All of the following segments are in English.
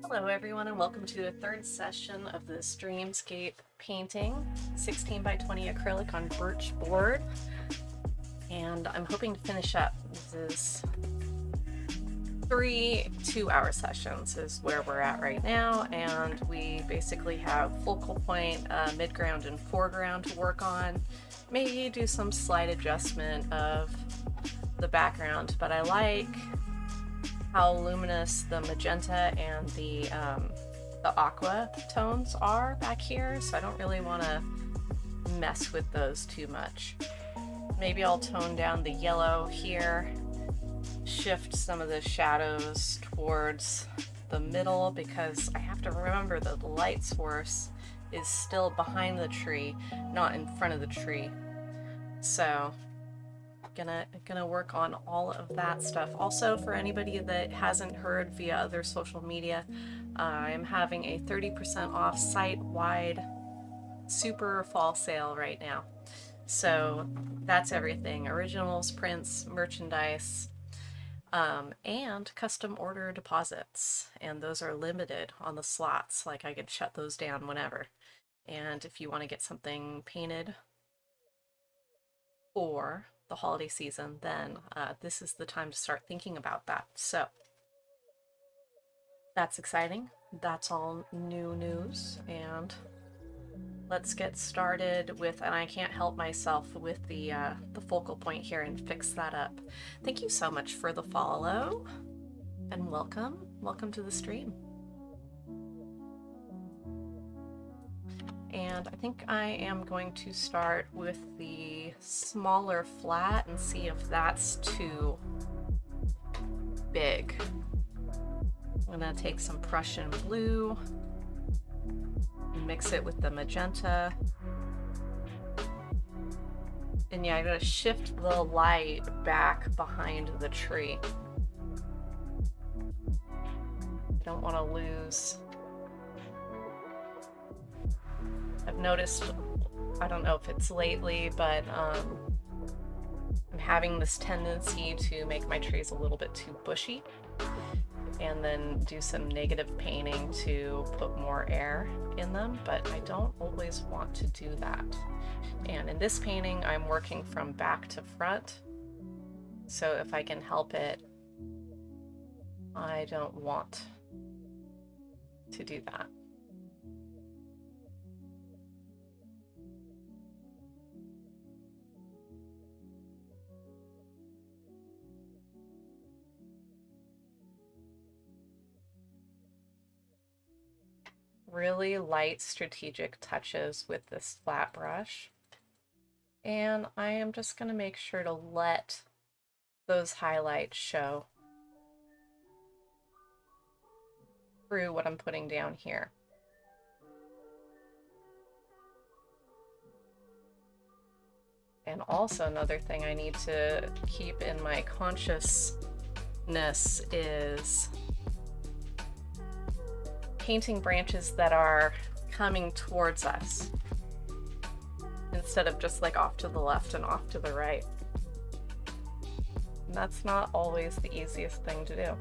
Hello everyone and welcome to the third session of this Dreamscape painting, 16 by 20 acrylic on birch board. And I'm hoping to finish up. This is 3 2-hour sessions is where we're at right now, and we basically have focal point, midground, and foreground to work on. Maybe do some slight adjustment of the background, but I like how luminous the magenta and the aqua tones are back here, so I don't really want to mess with those too much. Maybe I'll tone down the yellow here, shift some of the shadows towards the middle, because I have to remember that the light source is still behind the tree, not in front of the tree. So gonna work on all of that stuff. Also, for anybody that hasn't heard via other social media, I'm having a 30% off site-wide super fall sale right now. So that's everything: originals, prints, merchandise, and custom order deposits. And those are limited on the slots. Like, I could shut those down whenever. And if you want to get something painted for the holiday season, then this is the time to start thinking about that. So that's exciting. That's all new news, and let's get started with, and I can't help myself with the focal point here and fix that up. Thank you so much for the follow, and welcome to the stream. And I think I am going to start with the smaller flat and see if that's too big. I'm gonna take some Prussian blue and mix it with the magenta. And yeah, I'm gonna shift the light back behind the tree. I don't want to lose. I've noticed, I don't know if it's lately, but I'm having this tendency to make my trees a little bit too bushy, and then do some negative painting to put more air in them, but I don't always want to do that. And in this painting, I'm working from back to front, so if I can help it, I don't want to do that. Really light strategic touches with this flat brush. And I am just going to make sure to let those highlights show through what I'm putting down here. And also, another thing I need to keep in my consciousness is painting branches that are coming towards us, instead of just like off to the left and off to the right. And that's not always the easiest thing to do.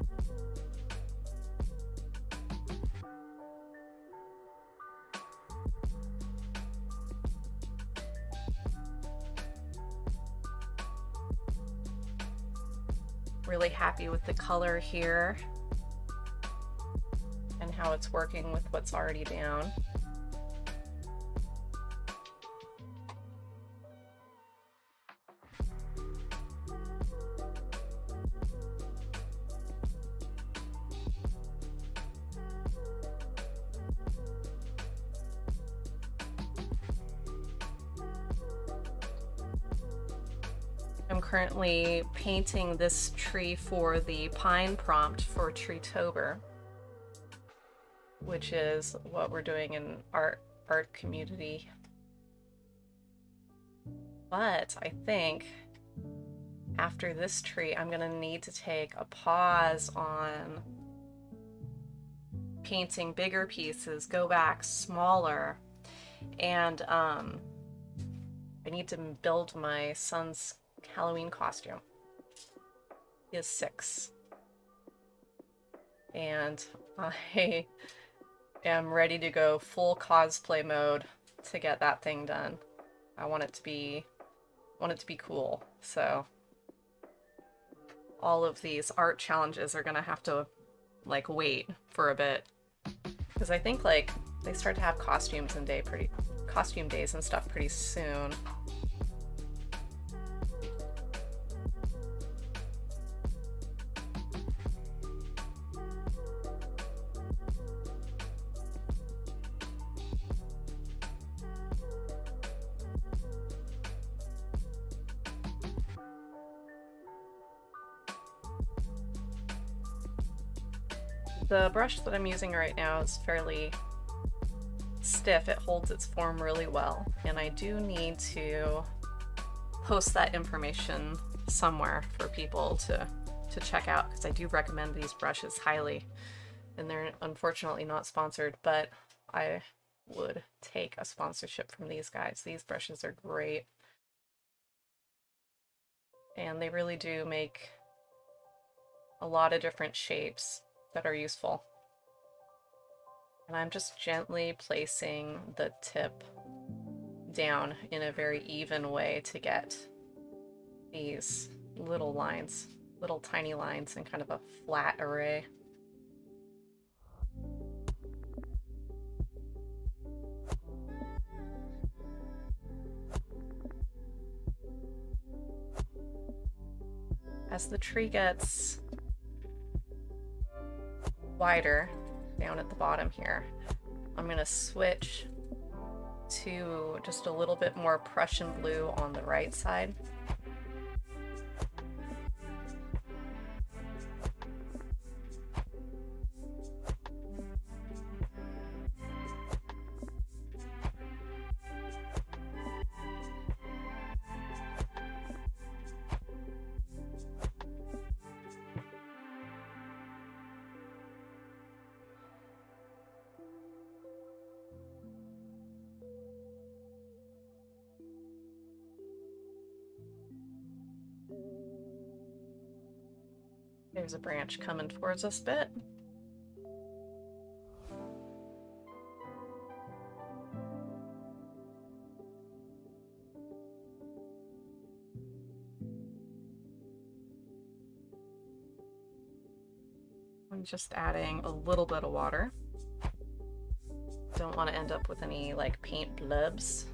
Really happy with the color here and how it's working with what's already down. I'm currently painting this tree for the pine prompt for Treetober, which is what we're doing in art community. But I think after this tree, I'm gonna need to take a pause on painting bigger pieces, go back smaller, and I need to build my son's Halloween costume. He is 6. and I am ready to go full cosplay mode to get that thing done. I want it to be cool. So all of these art challenges are gonna have to like wait for a bit, because I think like they start to have costume days and stuff pretty soon. The brush that I'm using right now is fairly stiff. It holds its form really well, and I do need to post that information somewhere for people to check out, because I do recommend these brushes highly, and they're unfortunately not sponsored, but I would take a sponsorship from these guys. These brushes are great, and they really do make a lot of different shapes that are useful. And I'm just gently placing the tip down in a very even way to get these little lines, little tiny lines in kind of a flat array. As the tree gets wider down at the bottom here, I'm going to switch to just a little bit more Prussian blue on the right side. There's a branch coming towards us a bit. I'm just adding a little bit of water. Don't want to end up with any like paint blubs.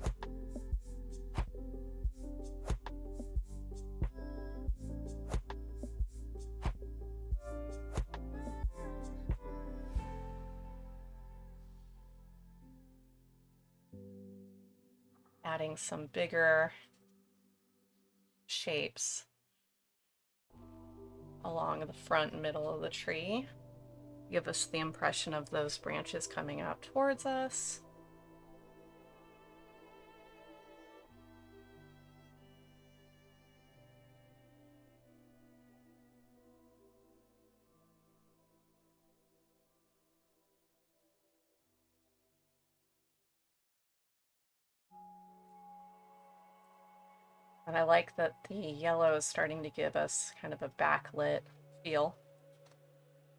Adding some bigger shapes along the front and middle of the tree. Give us the impression of those branches coming out towards us. And I like that the yellow is starting to give us kind of a backlit feel,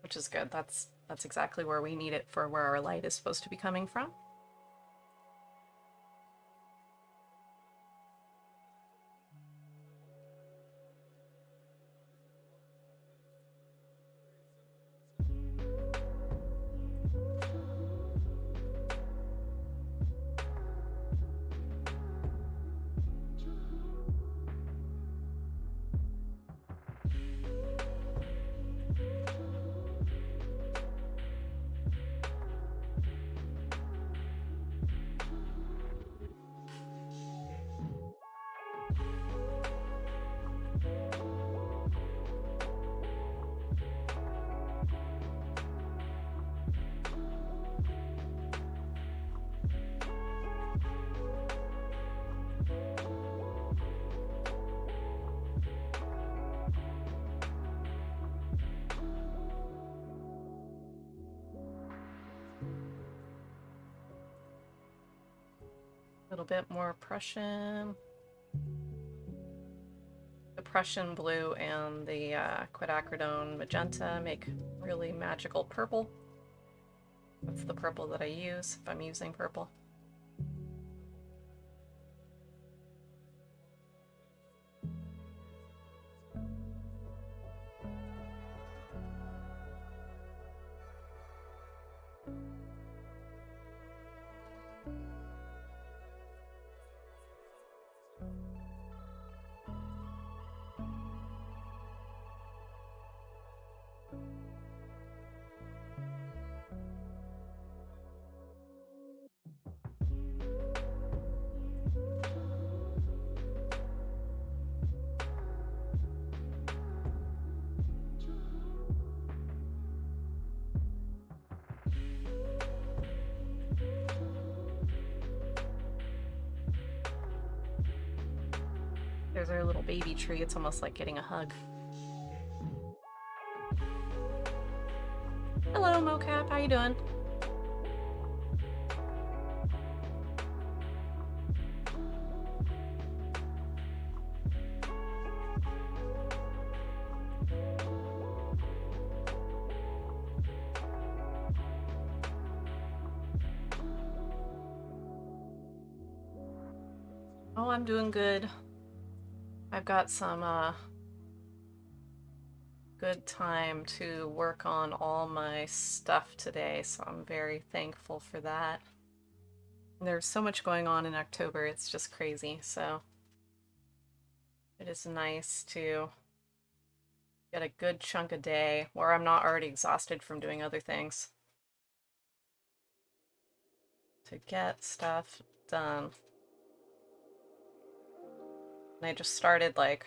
which is good. That's exactly where we need it for where our light is supposed to be coming from. A little bit more Prussian. The Prussian blue and the quinacridone magenta make really magical purple. That's the purple that I use if I'm using purple. There's our little baby tree. It's almost like getting a hug. Hello, Mocap. How you doing? Oh, I'm doing good. I've got some good time to work on all my stuff today, so I'm very thankful for that. There's so much going on in October, it's just crazy, so it is nice to get a good chunk a day where I'm not already exhausted from doing other things. To get stuff done. And I just started my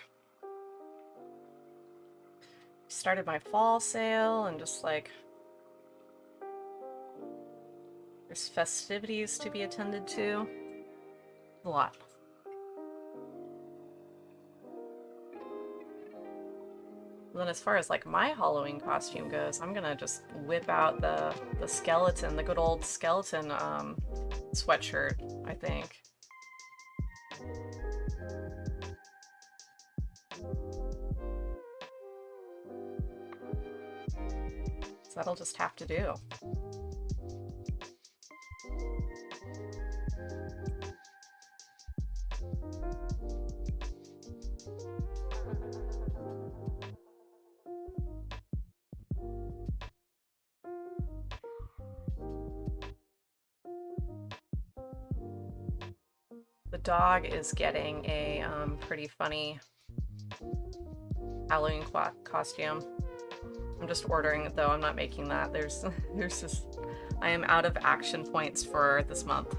fall sale and just like there's festivities to be attended to. A lot. And then as far as like my Halloween costume goes, I'm gonna just whip out the skeleton, the good old skeleton sweatshirt, I think. So that'll just have to do. The dog is getting a pretty funny Halloween costume. I'm just ordering it though, I'm not making that. There's just, I am out of action points for this month.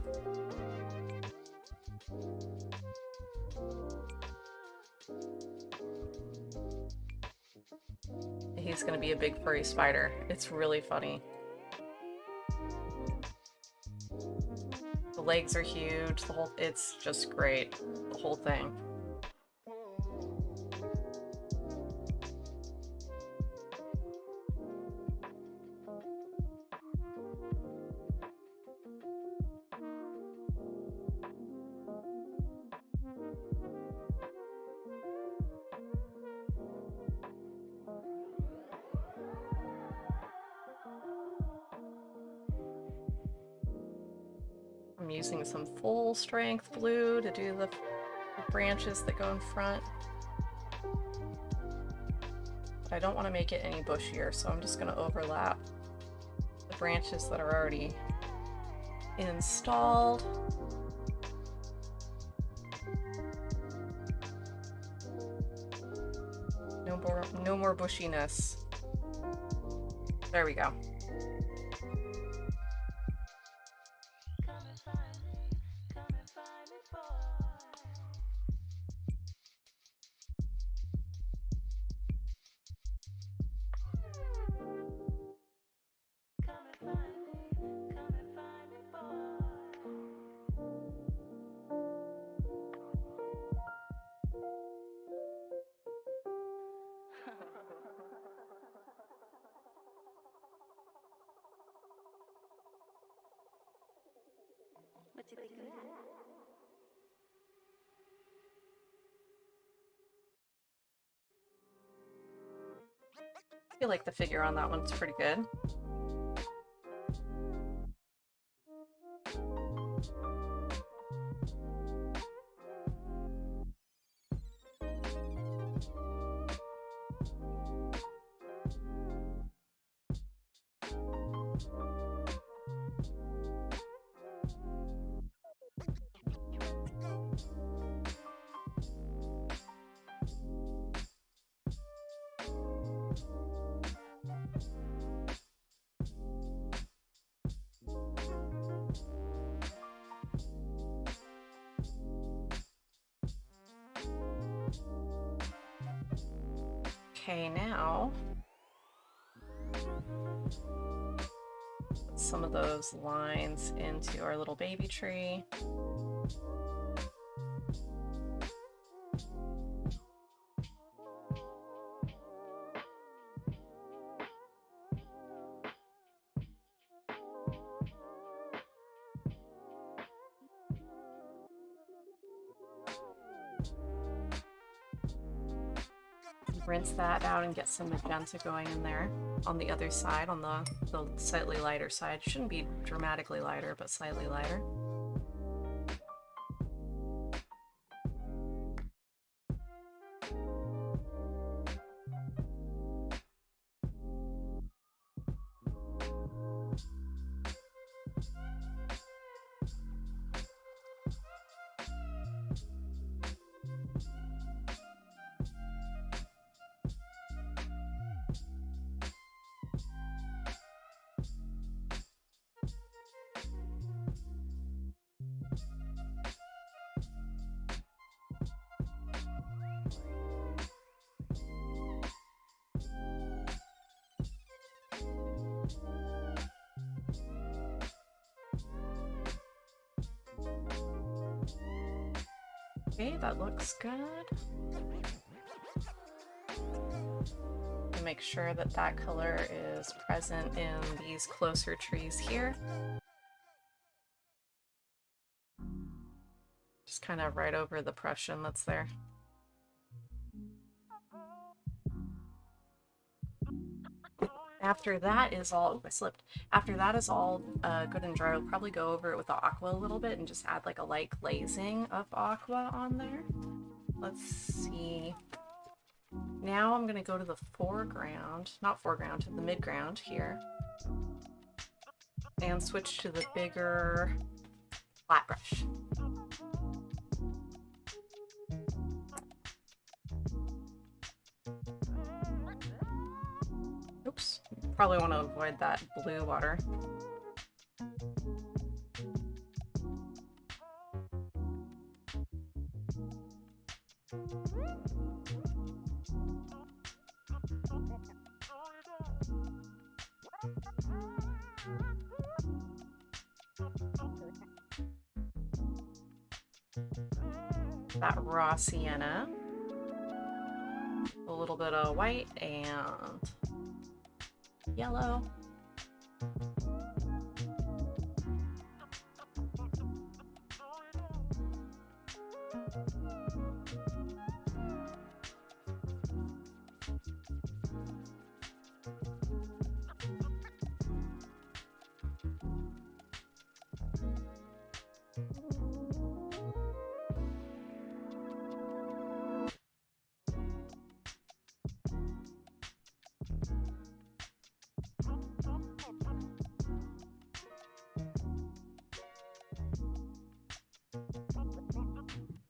He's gonna be a big furry spider. It's really funny. The legs are huge, it's just great, the whole thing. I'm using some full strength blue to do the branches that go in front. But I don't want to make it any bushier, so I'm just going to overlap the branches that are already installed. No more bushiness. There we go. What you think of that? I feel like the figure on that one's pretty good. Okay, now put some of those lines into our little baby tree. Rinse that out and get some magenta going in there on the other side, on the slightly lighter side. Shouldn't be dramatically lighter, but slightly lighter. Okay, that looks good. And make sure that that color is present in these closer trees here. Just kind of right over the Prussian that's there. After that is all, I slipped. After that is all good and dry, we'll probably go over it with the aqua a little bit and just add like a light glazing of aqua on there. Let's see. Now I'm gonna go to the foreground, not foreground, to the midground here. And switch to the bigger flat brush. Oops, probably want to avoid that blue water. That raw sienna, a little bit of white and yellow.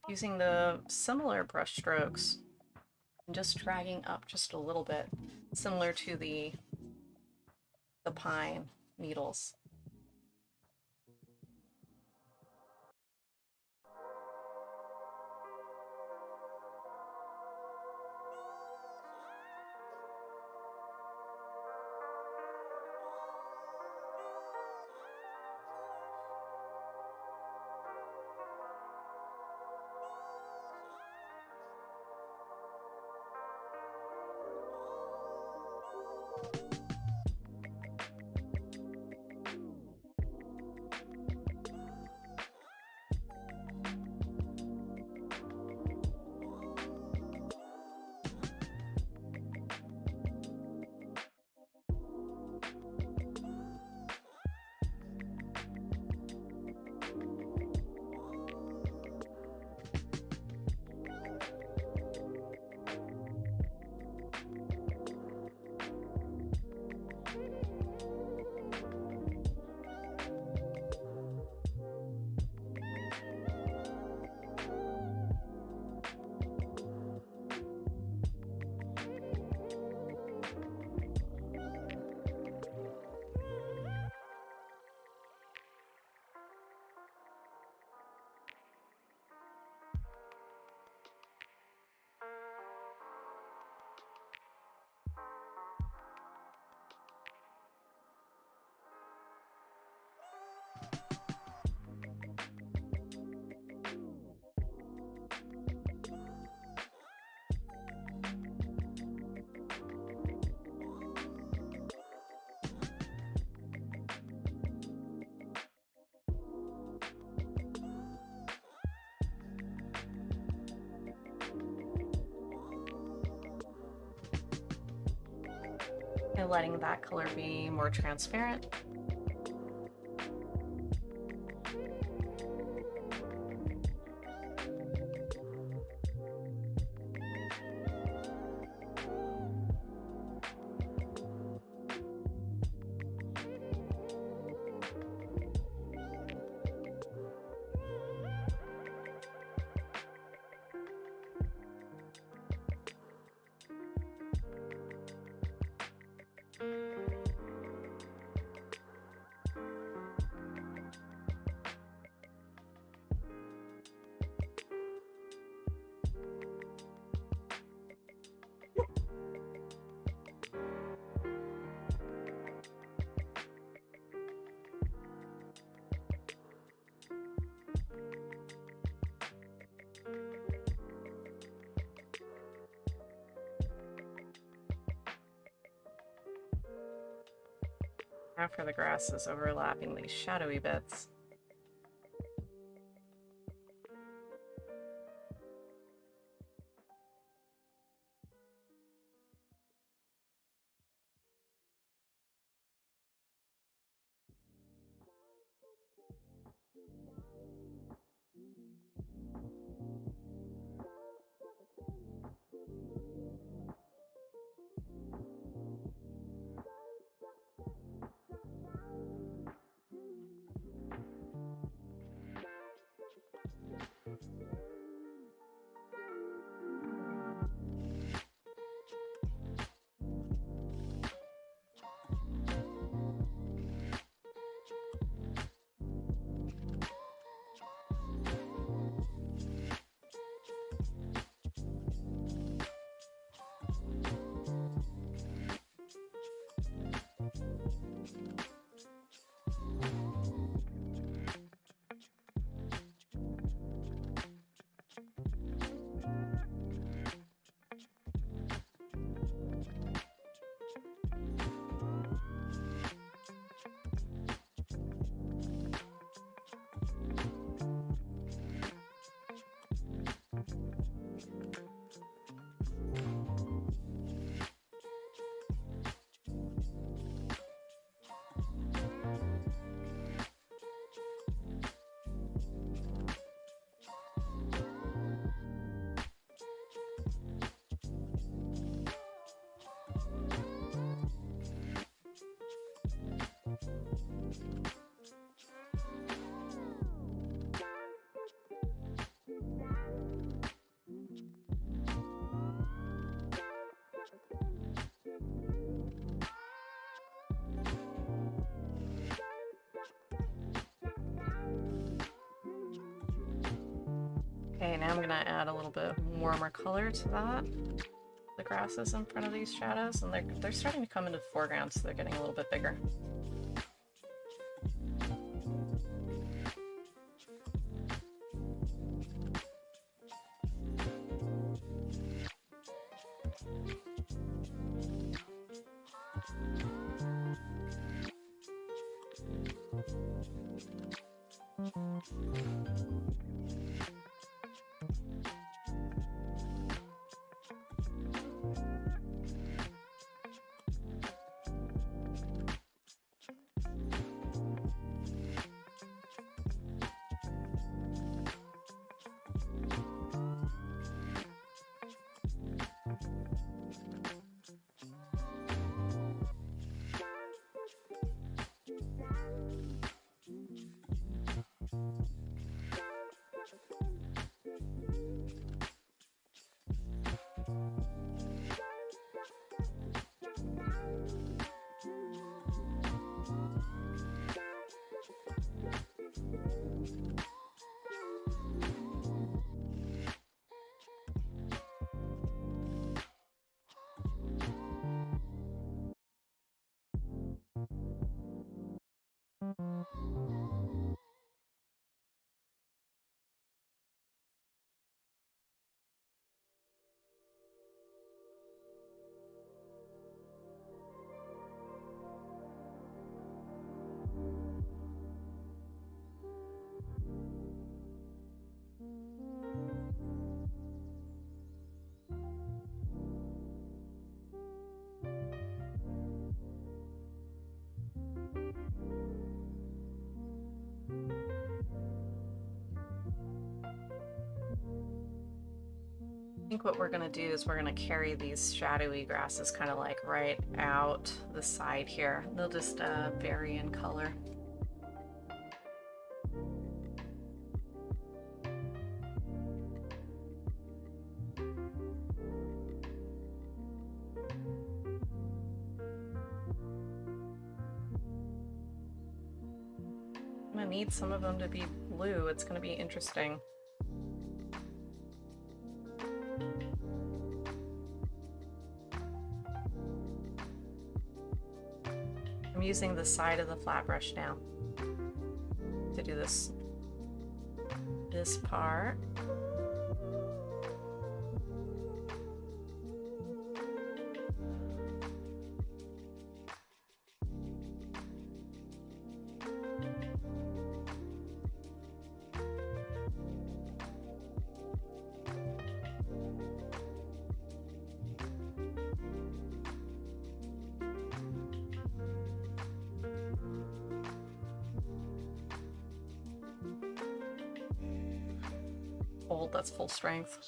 Using the similar brush strokes and just dragging up just a little bit, similar to the pine needles. and letting that color be more transparent. After the grass is overlapping these shadowy bits. Okay, now I'm gonna add a little bit warmer color to that. The grasses in front of these shadows, and they're starting to come into the foreground, so they're getting a little bit bigger. think what we're gonna do is we're gonna carry these shadowy grasses kind of like right out the side here. They'll just vary in color. I'm gonna need some of them to be blue. It's gonna be interesting. I'm using the side of the flat brush now to do this part. Hold, that's full strength.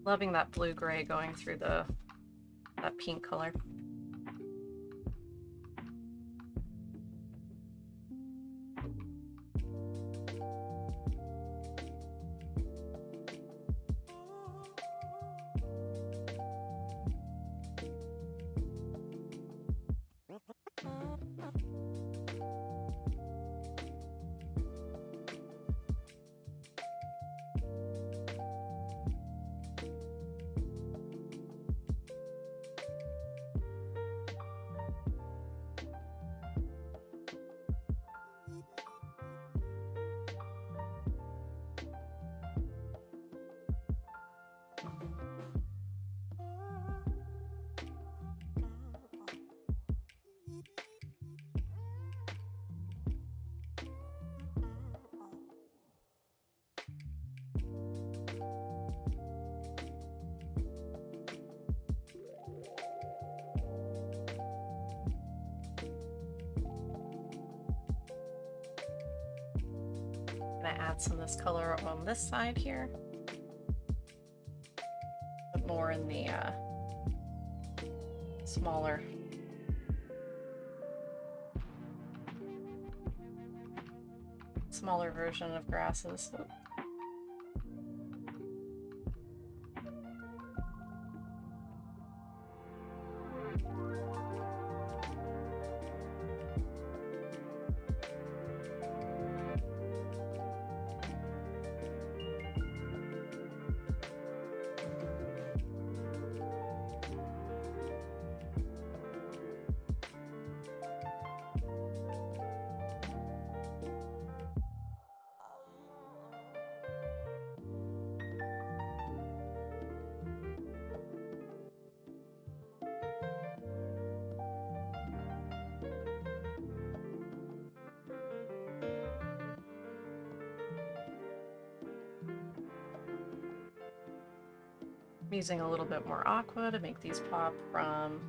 Loving that blue-gray going through that pink color. Add some of this color on this side here, but more in the smaller version of grasses. I'm using a little bit more aqua to make these pop from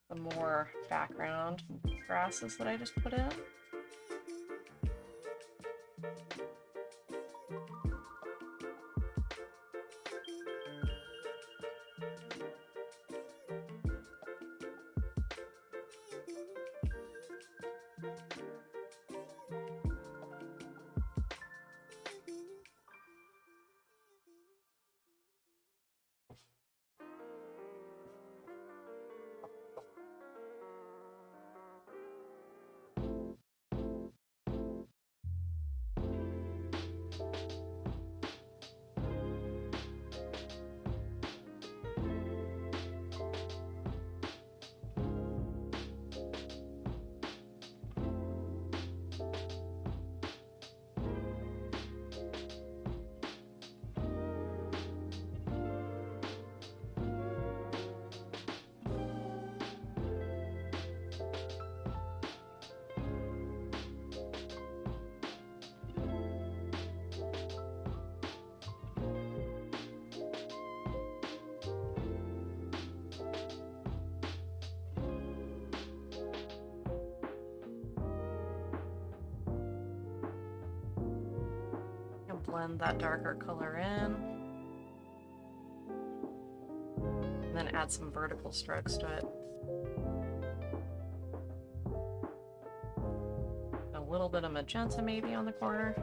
the more background grasses that I just put in. blend that darker color in. And then add some vertical strokes to it. A little bit of magenta maybe on the corner.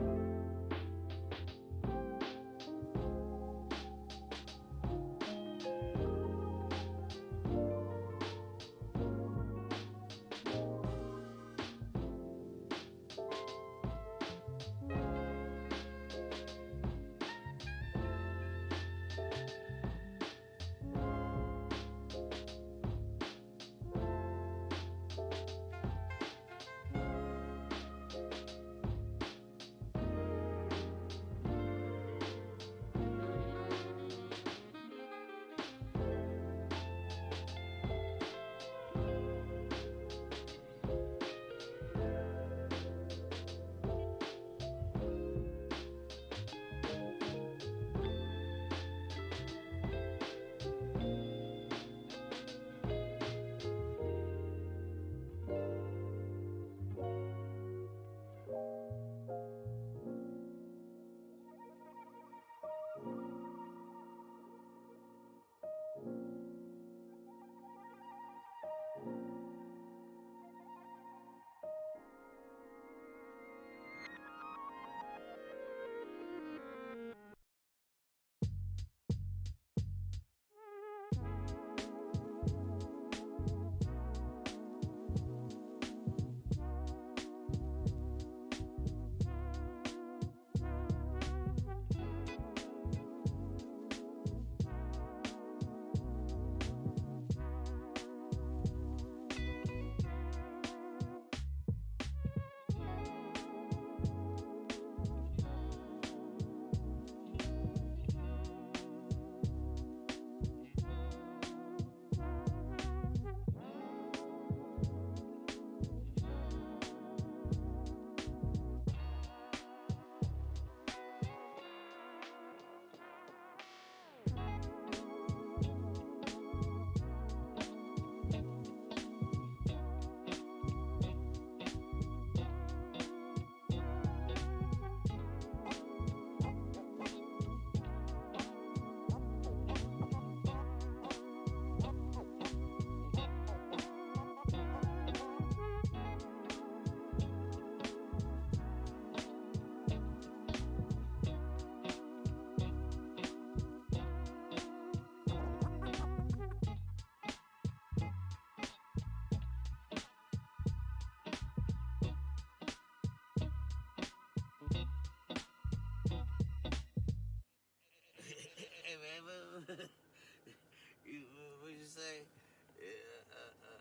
What'd you say?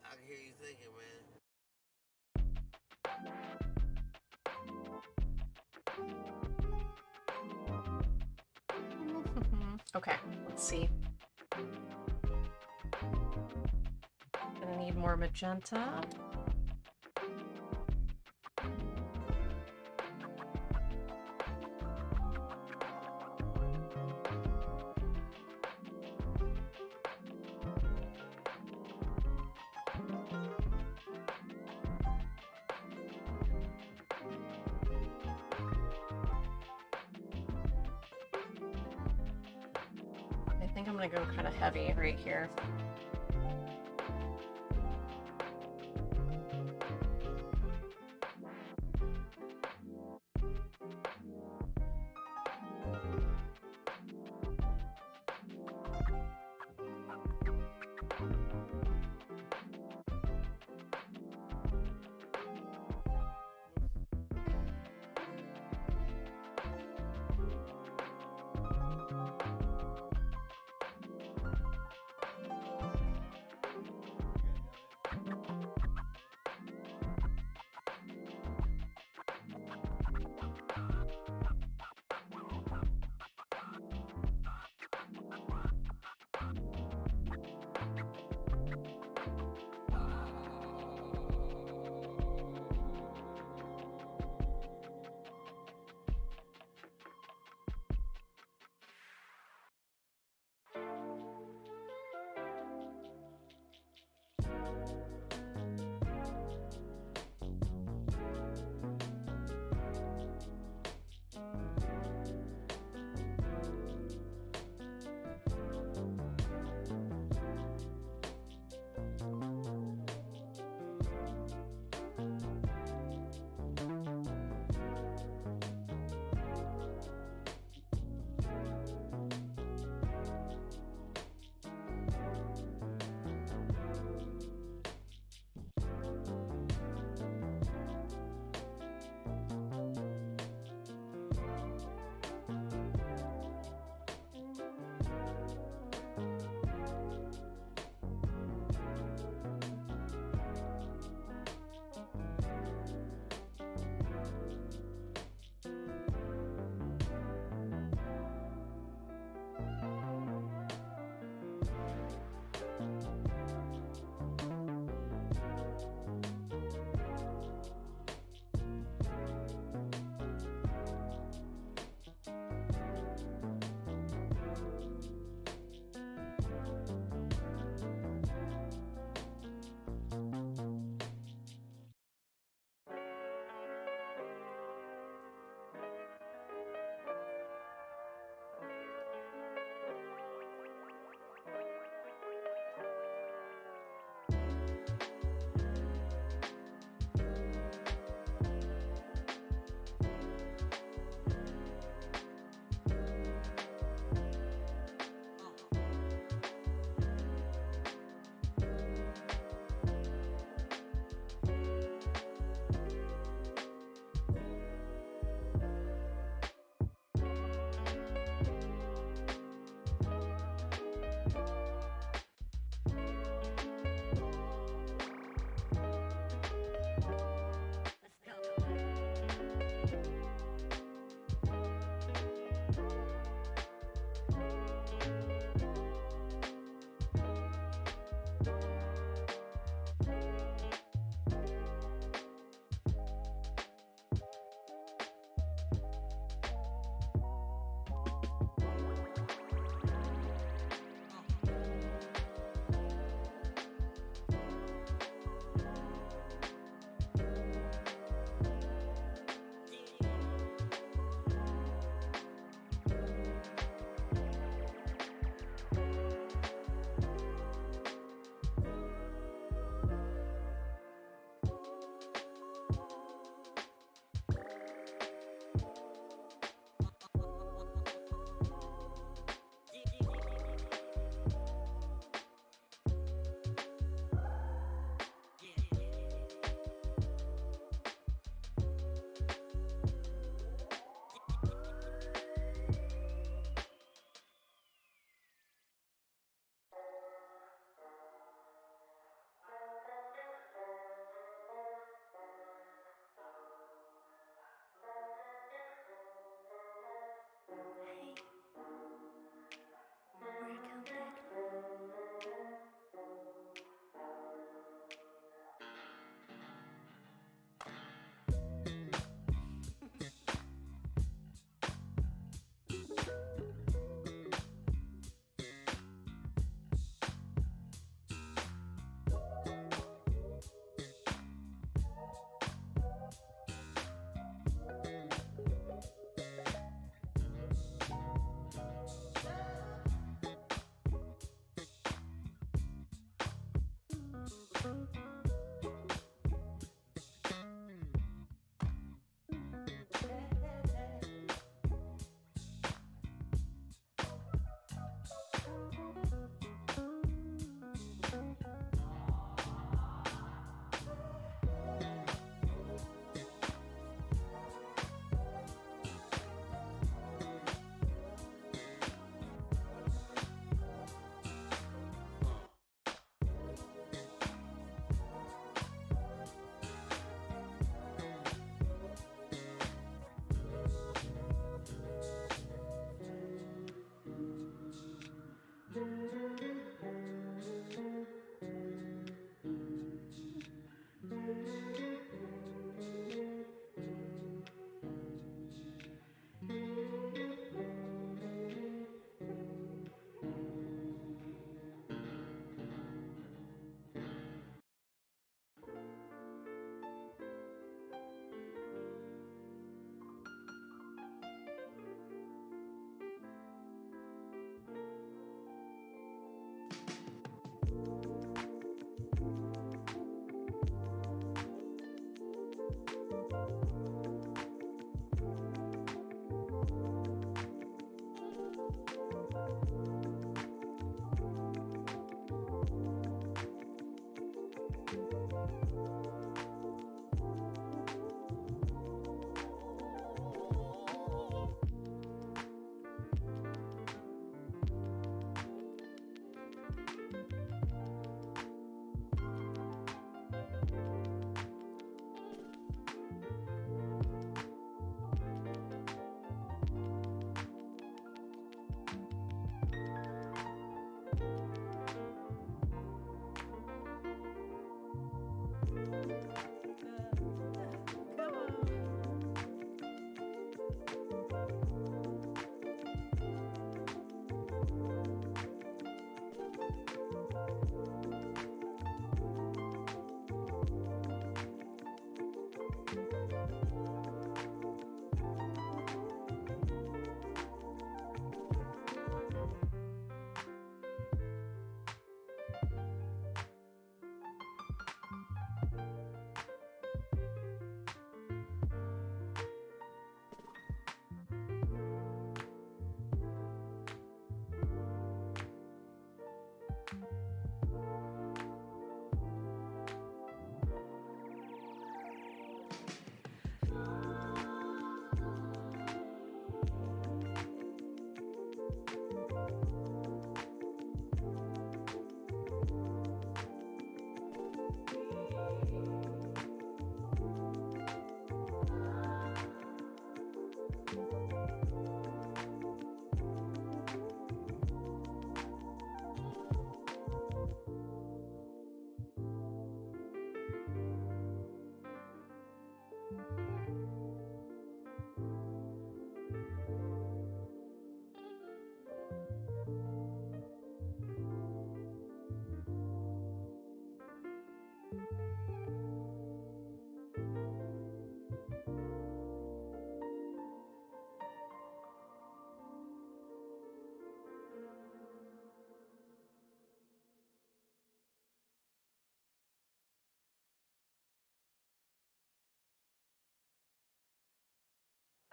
I can hear you thinking, man. Okay, let's see. Gonna need more magenta. I think I'm gonna go kind of heavy right here.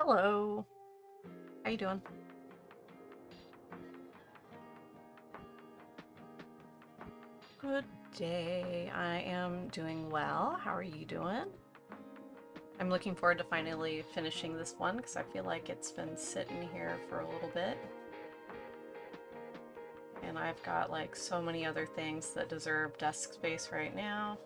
Hello. How you doing? Good day. I am doing well. How are you doing? I'm looking forward to finally finishing this one because I feel like it's been sitting here for a little bit. And I've got like so many other things that deserve desk space right now.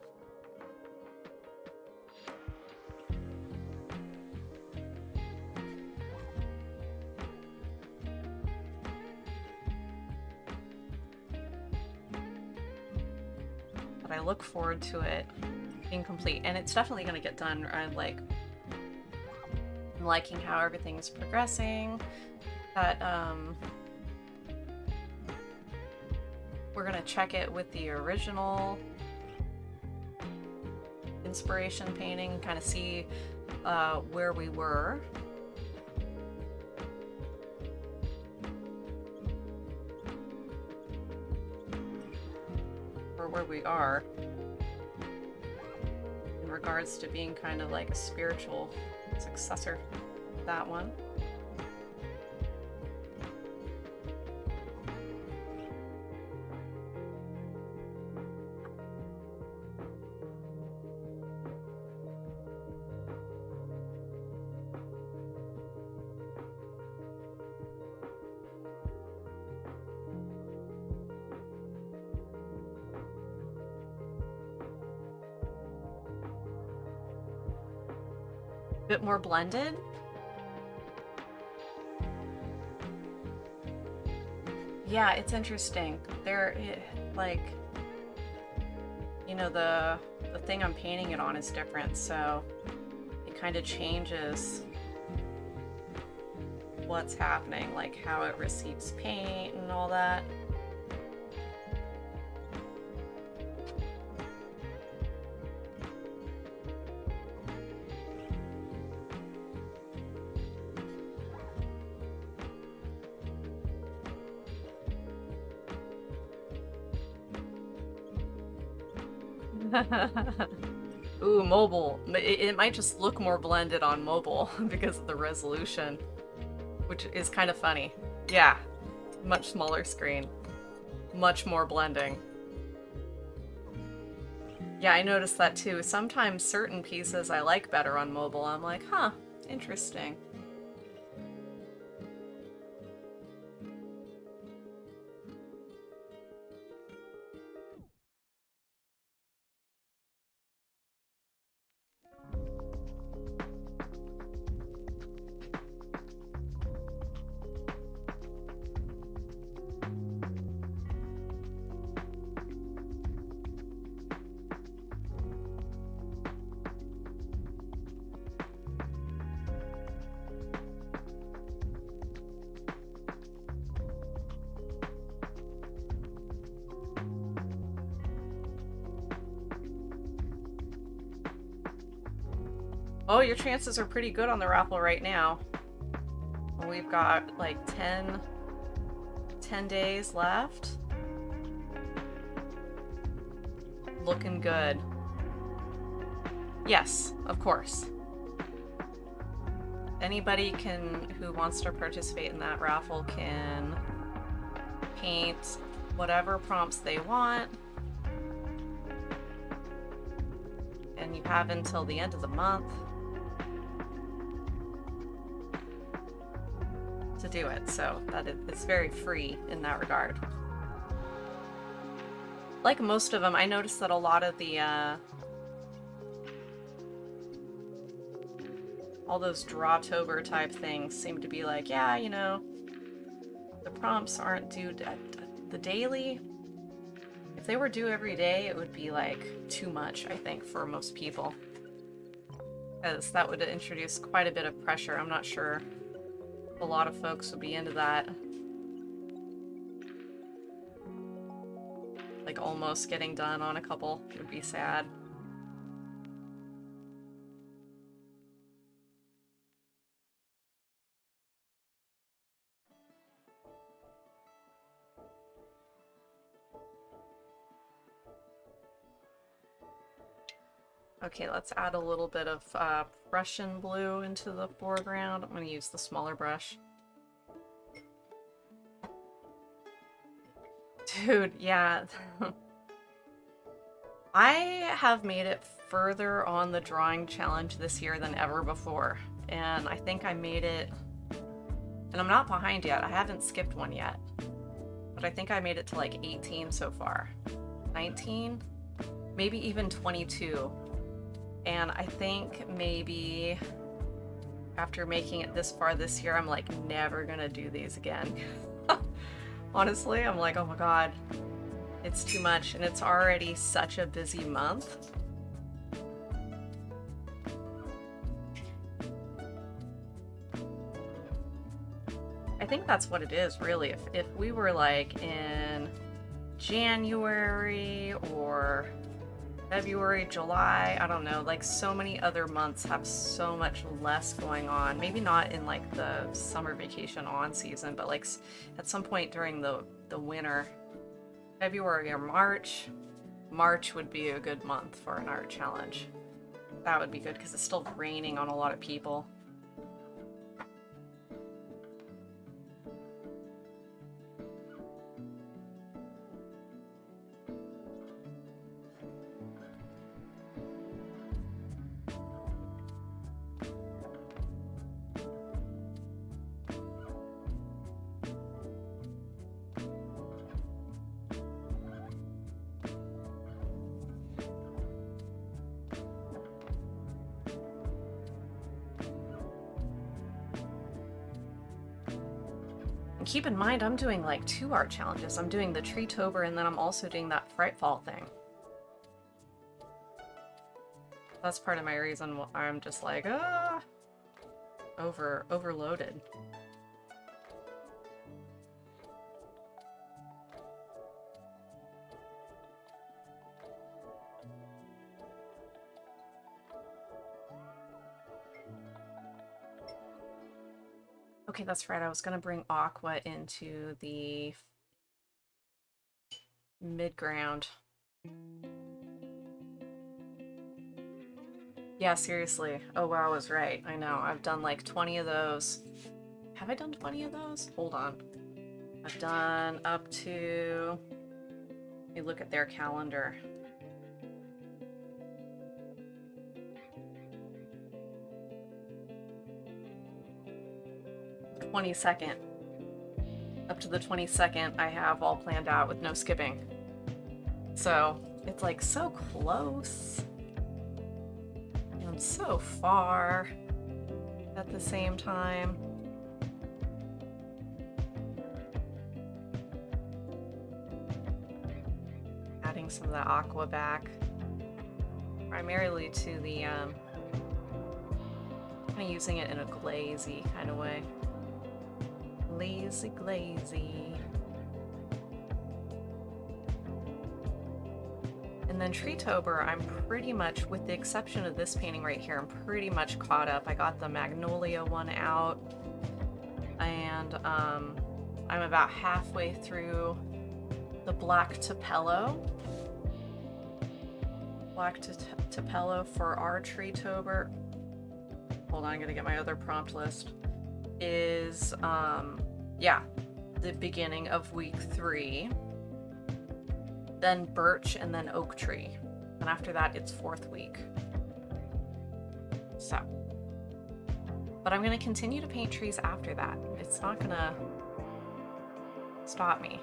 But I look forward to it being complete, and it's definitely going to get done. I'm liking how everything's progressing. That we're going to check it with the original inspiration painting, kind of see where we were. Or where we are in regards to being kind of like a spiritual successor to that one. Bit more blended. Yeah, it's interesting. There, like, you know, the thing I'm painting it on is different, so it kind of changes what's happening, like how it receives paint and all that. Ooh, mobile. It might just look more blended on mobile because of the resolution, which is kind of funny. Yeah, much smaller screen, much more blending. Yeah, I noticed that too. Sometimes certain pieces I like better on mobile. I'm like, huh, interesting. Oh, your chances are pretty good on the raffle right now. We've got like 10 days left. Looking good. Yes, of course. Anybody who wants to participate in that raffle can paint whatever prompts they want. And you have until the end of the month to do it, so that it's very free in that regard. Like most of them, I noticed that a lot of the all those Drawtober type things seem to be like, yeah, you know, the prompts aren't due the daily. If they were due every day, it would be like too much, I think, for most people, because that would introduce quite a bit of pressure. I'm not sure a lot of folks would be into that. Like almost getting done on a couple would be sad. Okay, let's add a little bit of Prussian blue into the foreground. I'm going to use the smaller brush. Dude, yeah. I have made it further on the drawing challenge this year than ever before. And I think I made it... And I'm not behind yet. I haven't skipped one yet. But I think I made it to like 18 so far. 19? Maybe even 22. And I think maybe after making it this far this year, I'm like never gonna do these again. Honestly, I'm like, oh my god, it's too much, and it's already such a busy month. I think that's what it is, really. If we were like in January or February, July, I don't know, like so many other months have so much less going on. Maybe not in like the summer vacation on season, but like at some point during the winter, February or March. March would be a good month for an art challenge. That would be good because it's still raining on a lot of people. Keep in mind, I'm doing like 2 art challenges. I'm doing the Treetober, and then I'm also doing that Frightfall thing. That's part of my reason why I'm just like, overloaded. Okay, that's right. I was gonna bring Aqua into the mid-ground. Yeah, seriously. Oh wow, I was right. I know. I've done like 20 of those. Have I done 20 of those? Hold on. I've done up to... Let me look at their calendar. The 22nd. Up to the 22nd, I have all planned out with no skipping. So, it's like so close. And so far at the same time. Adding some of the aqua back. Primarily to the, kind of using it in a glazy kind of way. Glazy. And then Treetober, I'm pretty much, with the exception of this painting right here, I'm pretty much caught up. I got the Magnolia one out, and I'm about halfway through the Black Tupelo. Black Tupelo for our Treetober. Hold on, I'm gonna get my other prompt list. Is, yeah, the beginning of week 3. Then birch, and then oak tree. And after that, it's 4th week. So. But I'm gonna continue to paint trees after that. It's not gonna stop me.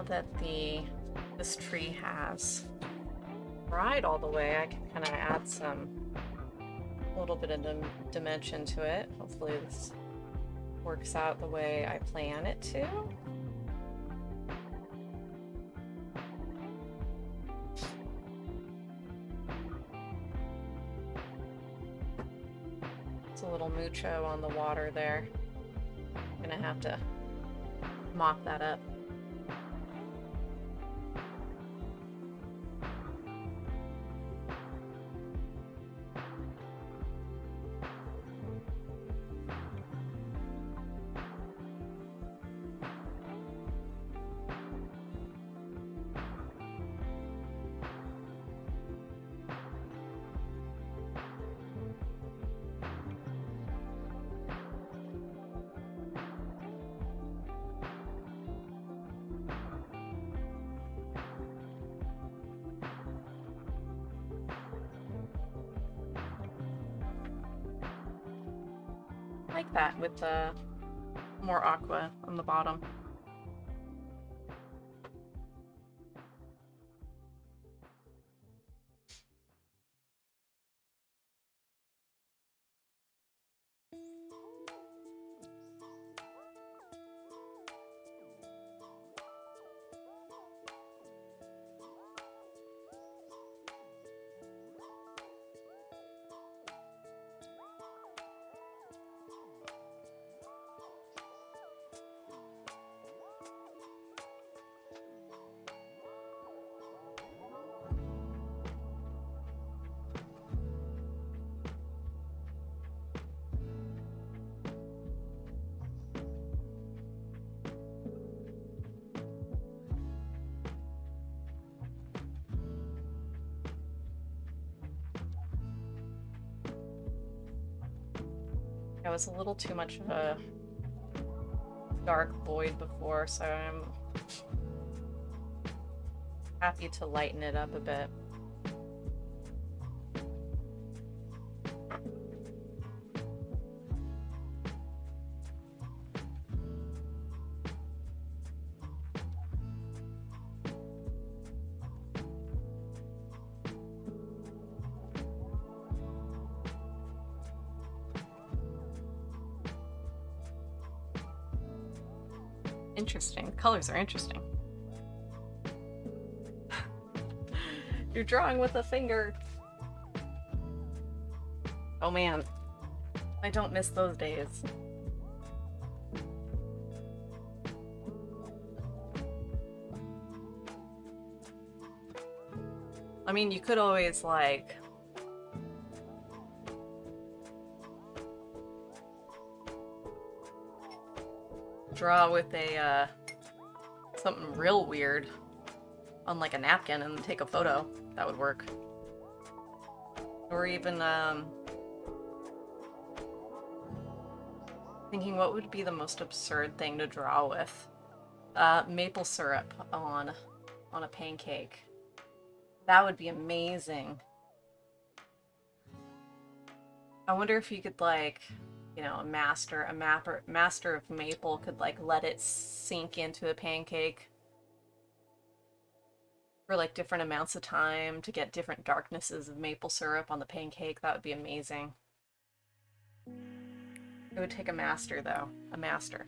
that this tree has dried all the way, I can kind of add a little bit of dimension to it. Hopefully this works out the way I plan it to. It's a little mucho on the water there. I'm gonna have to mop that up. Like that with the more aqua on the bottom. It was a little too much of a dark void before, so I'm happy to lighten it up a bit. Interesting. The colors are interesting. You're drawing with a finger. Oh man, I don't miss those days. I mean, you could always like draw with a something real weird on like a napkin and take a photo. That would work. Or even thinking what would be the most absurd thing to draw with. Maple syrup on a pancake. That would be amazing. I wonder if you could like, you know, a master of maple could like let it sink into a pancake for like different amounts of time to get different darknesses of maple syrup on the pancake. That would be amazing. It would take a master though, a master.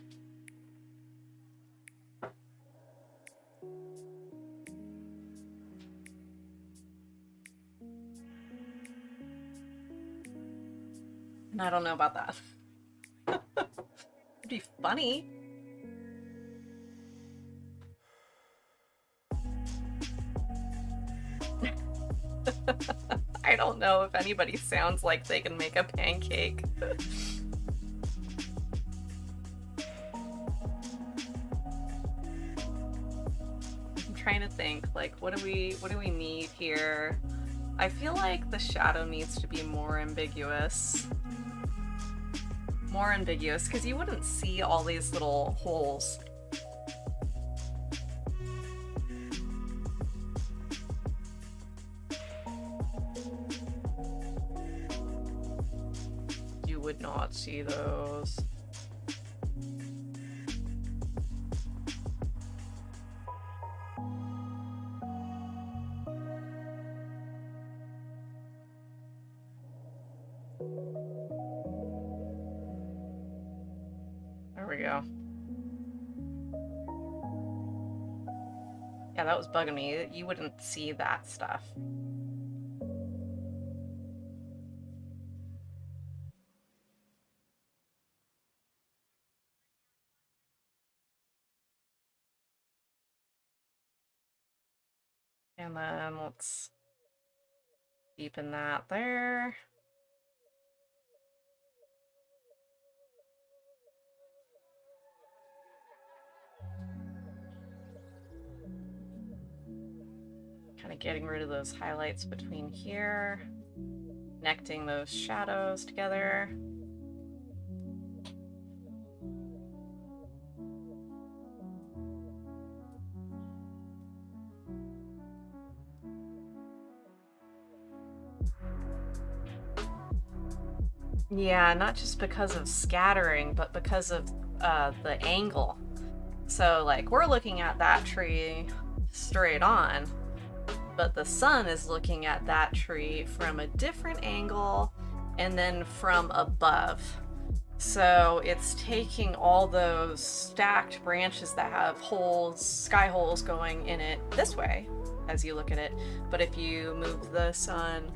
And I don't know about that. It'd be funny. I don't know if anybody sounds like they can make a pancake. I'm trying to think, like, what do we need here? I feel like the shadow needs to be more ambiguous. More ambiguous, because you wouldn't see all these little holes. You would not see those. we go. Yeah, that was bugging me. You wouldn't see that stuff. And then let's deepen that there. Kind of getting rid of those highlights between here, connecting those shadows together. Yeah, not just because of scattering, but because of the angle. So, like, we're looking at that tree straight on, but the sun is looking at that tree from a different angle and then from above. So it's taking all those stacked branches that have holes, sky holes going in it this way as you look at it. But if you move the sun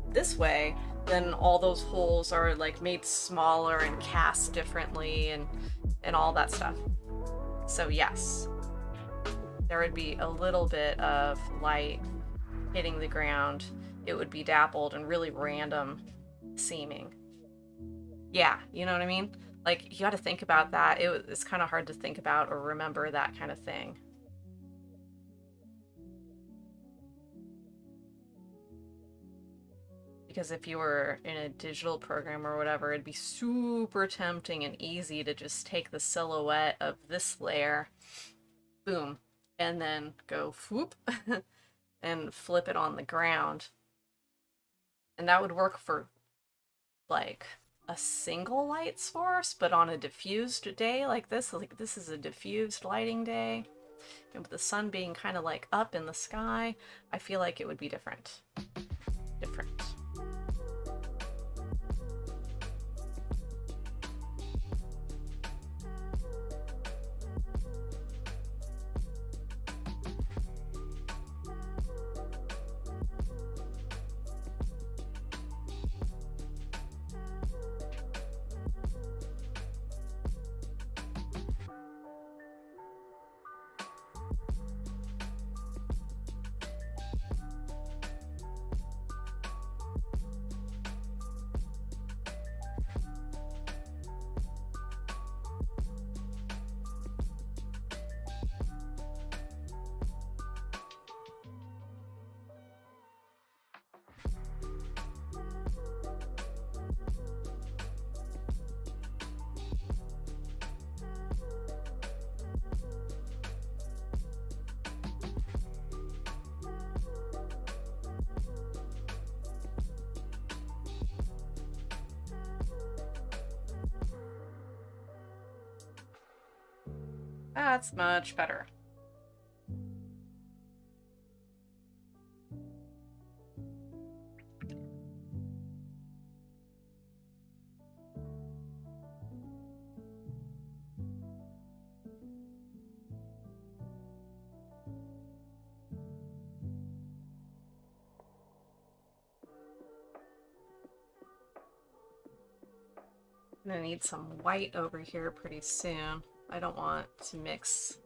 this way, then all those holes are like made smaller and cast differently and all that stuff. So yes, there would be a little bit of light hitting the ground. It would be dappled and really random seeming. Yeah, you know what I mean? Like, you got to think about that. It's kind of hard to think about or remember that kind of thing. Because if you were in a digital program or whatever, it'd be super tempting and easy to just take the silhouette of this layer, boom, and then go whoop and flip it on the ground. And that would work for like a single light source, but on a diffused day like this is a diffused lighting day, and with the sun being kind of like up in the sky, I feel like it would be different. That's much better. I'm gonna need some white over here pretty soon. I don't want to mix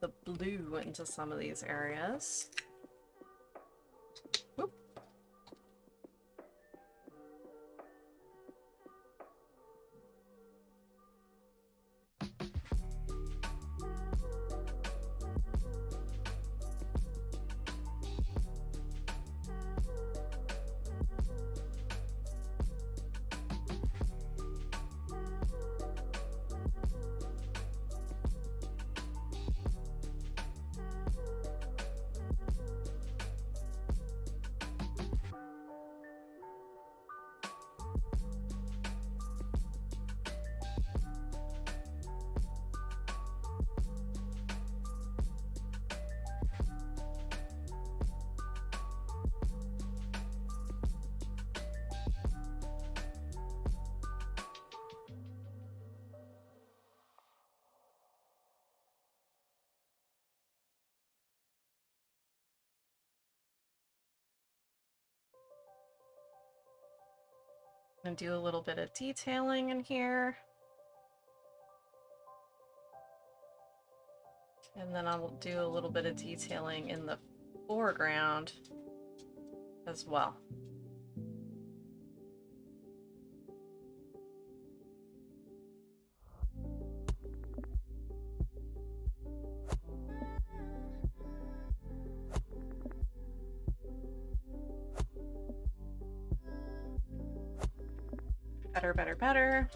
the blue into some of these areas. Whoop. And do a little bit of detailing in here. And then I'll do a little bit of detailing in the foreground as well. Better, better, better.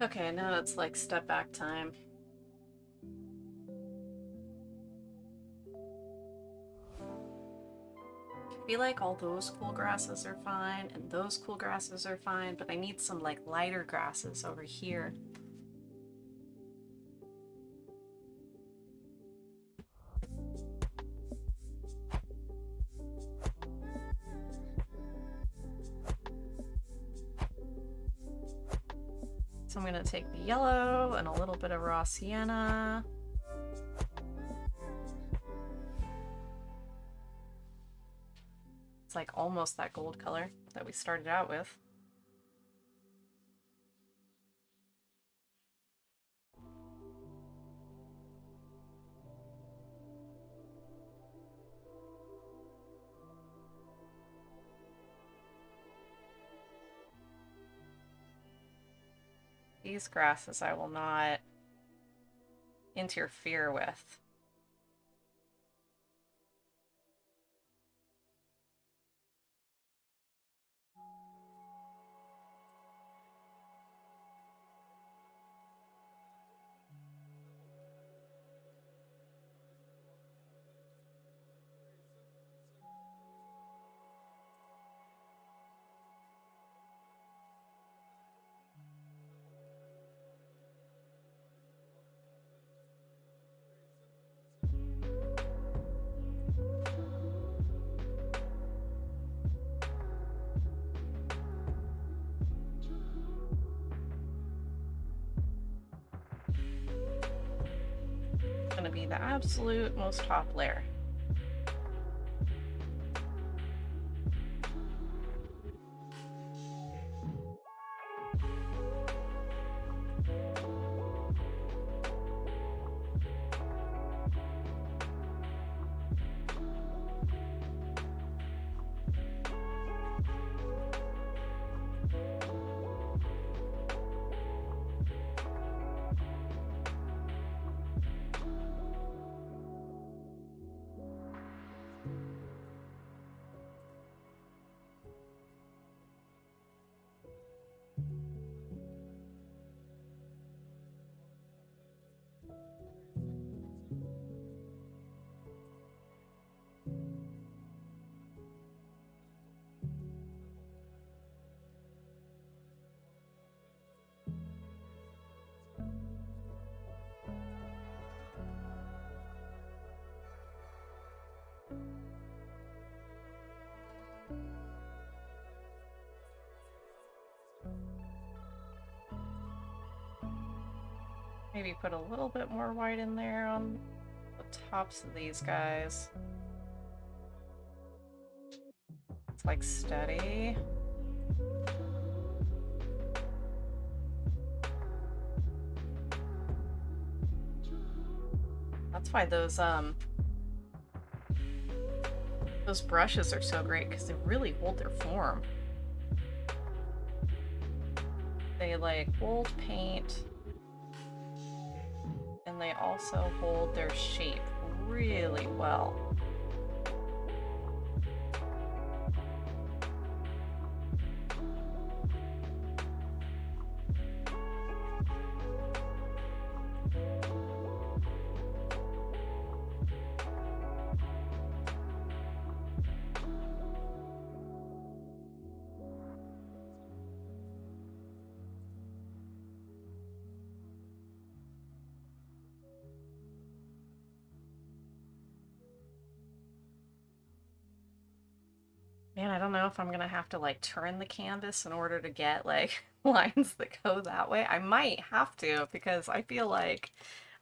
Okay, now it's like step back time. I feel like all those cool grasses are fine and those cool grasses are fine, but I need some like lighter grasses over here. So I'm gonna take the yellow and a little bit of raw sienna. It's like almost that gold color that we started out with. These grasses I will not interfere with. Gonna be the absolute most top layer. Maybe put a little bit more white in there on the tops of these guys. It's like steady. That's why those brushes are so great, because they really hold their form. They like hold paint, and they also hold their shape really well. Man, I don't know if I'm gonna have to like turn the canvas in order to get like lines that go that way. I might have to because I feel like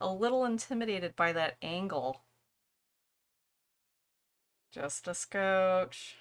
a little intimidated by that angle. Just a scotch.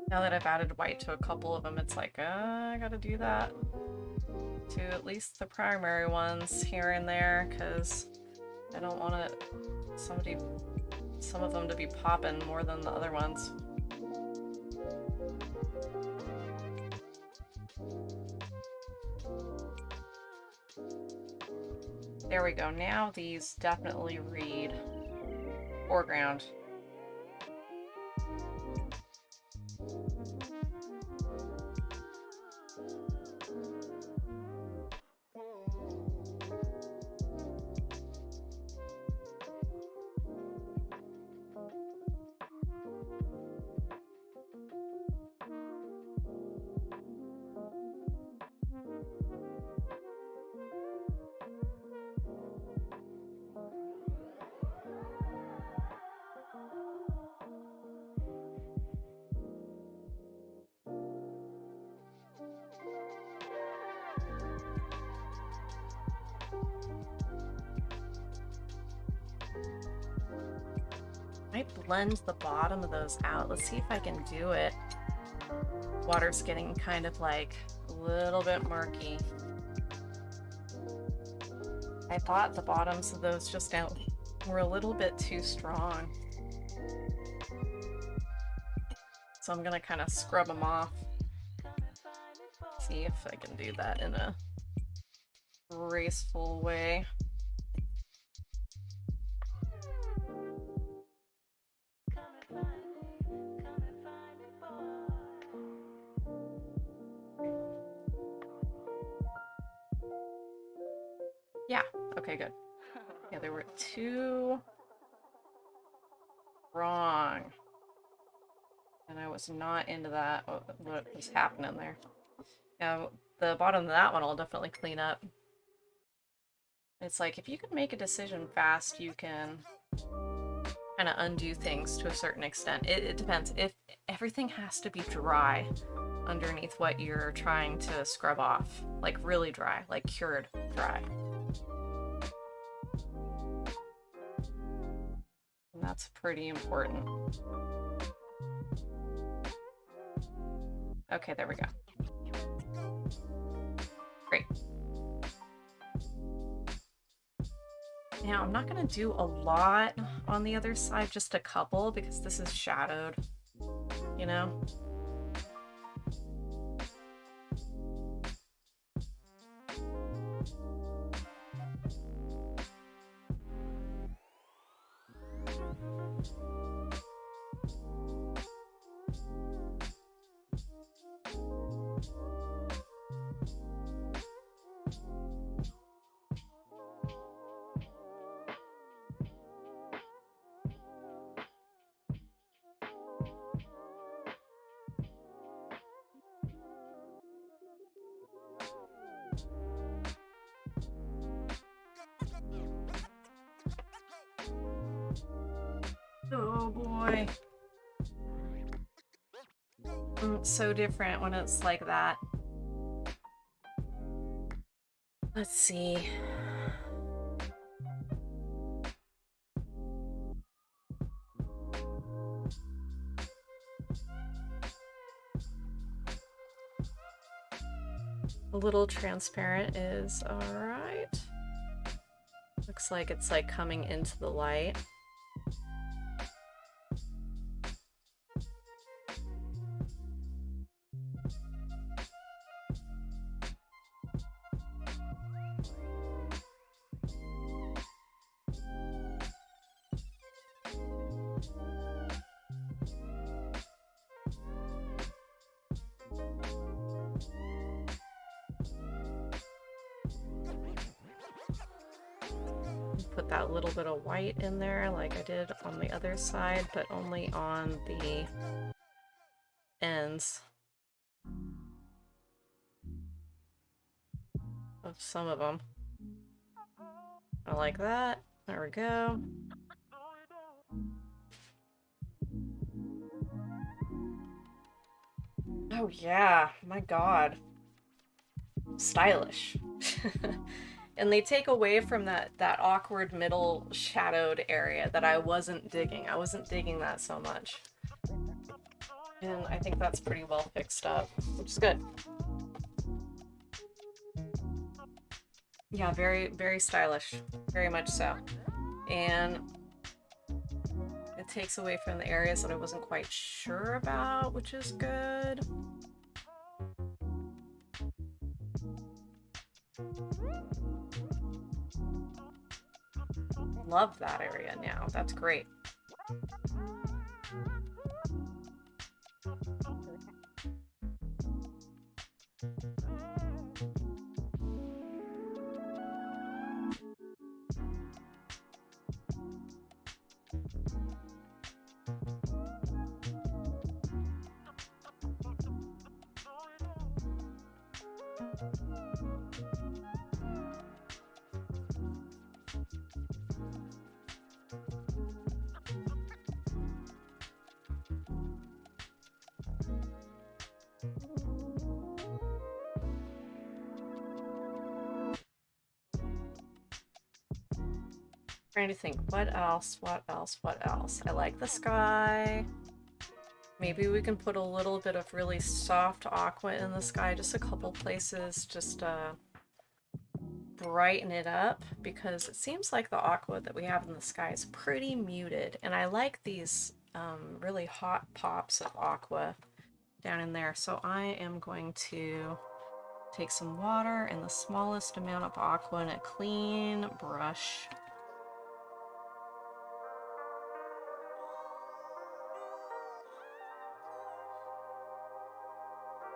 Now that I've added white to a couple of them, it's like, I gotta do that to at least the primary ones here and there, because I don't want some of them to be popping more than the other ones. There we go. Now these definitely read foreground. Might blend the bottom of those out. Let's see if I can do it. Water's getting kind of like a little bit murky. I thought the bottoms of those just now were a little bit too strong. So I'm gonna kind of scrub them off. See if I can do that in a graceful way. Yeah, okay, good. Yeah, there were two wrong. And I was not into that, what was happening there. Now, the bottom of that one I'll definitely clean up. It's like, if you can make a decision fast, you can kind of undo things to a certain extent. It depends. If everything has to be dry underneath what you're trying to scrub off, like really dry, like cured dry. And that's pretty important. Okay, there we go. Great. Now, I'm not going to do a lot on the other side, just a couple, because this is shadowed, you know? Oh boy. It's so different when it's like that. Let's see. A little transparent is alright. Looks like it's like coming into the light. Put that little bit of white in there like I did on the other side, but only on the ends of some of them. I like that. There we go. Oh yeah, my god. Stylish. And they take away from that awkward middle shadowed area that I wasn't digging. I wasn't digging that so much. And I think that's pretty well fixed up, which is good. Yeah, very, very stylish. Very much so. And it takes away from the areas that I wasn't quite sure about, which is good. Love that area now. That's great. Trying to think, what else? I like the sky. Maybe we can put a little bit of really soft aqua in the sky, just a couple places, just brighten it up, because it seems like the aqua that we have in the sky is pretty muted, and I like these really hot pops of aqua down in there. So I am going to take some water and the smallest amount of aqua in a clean brush.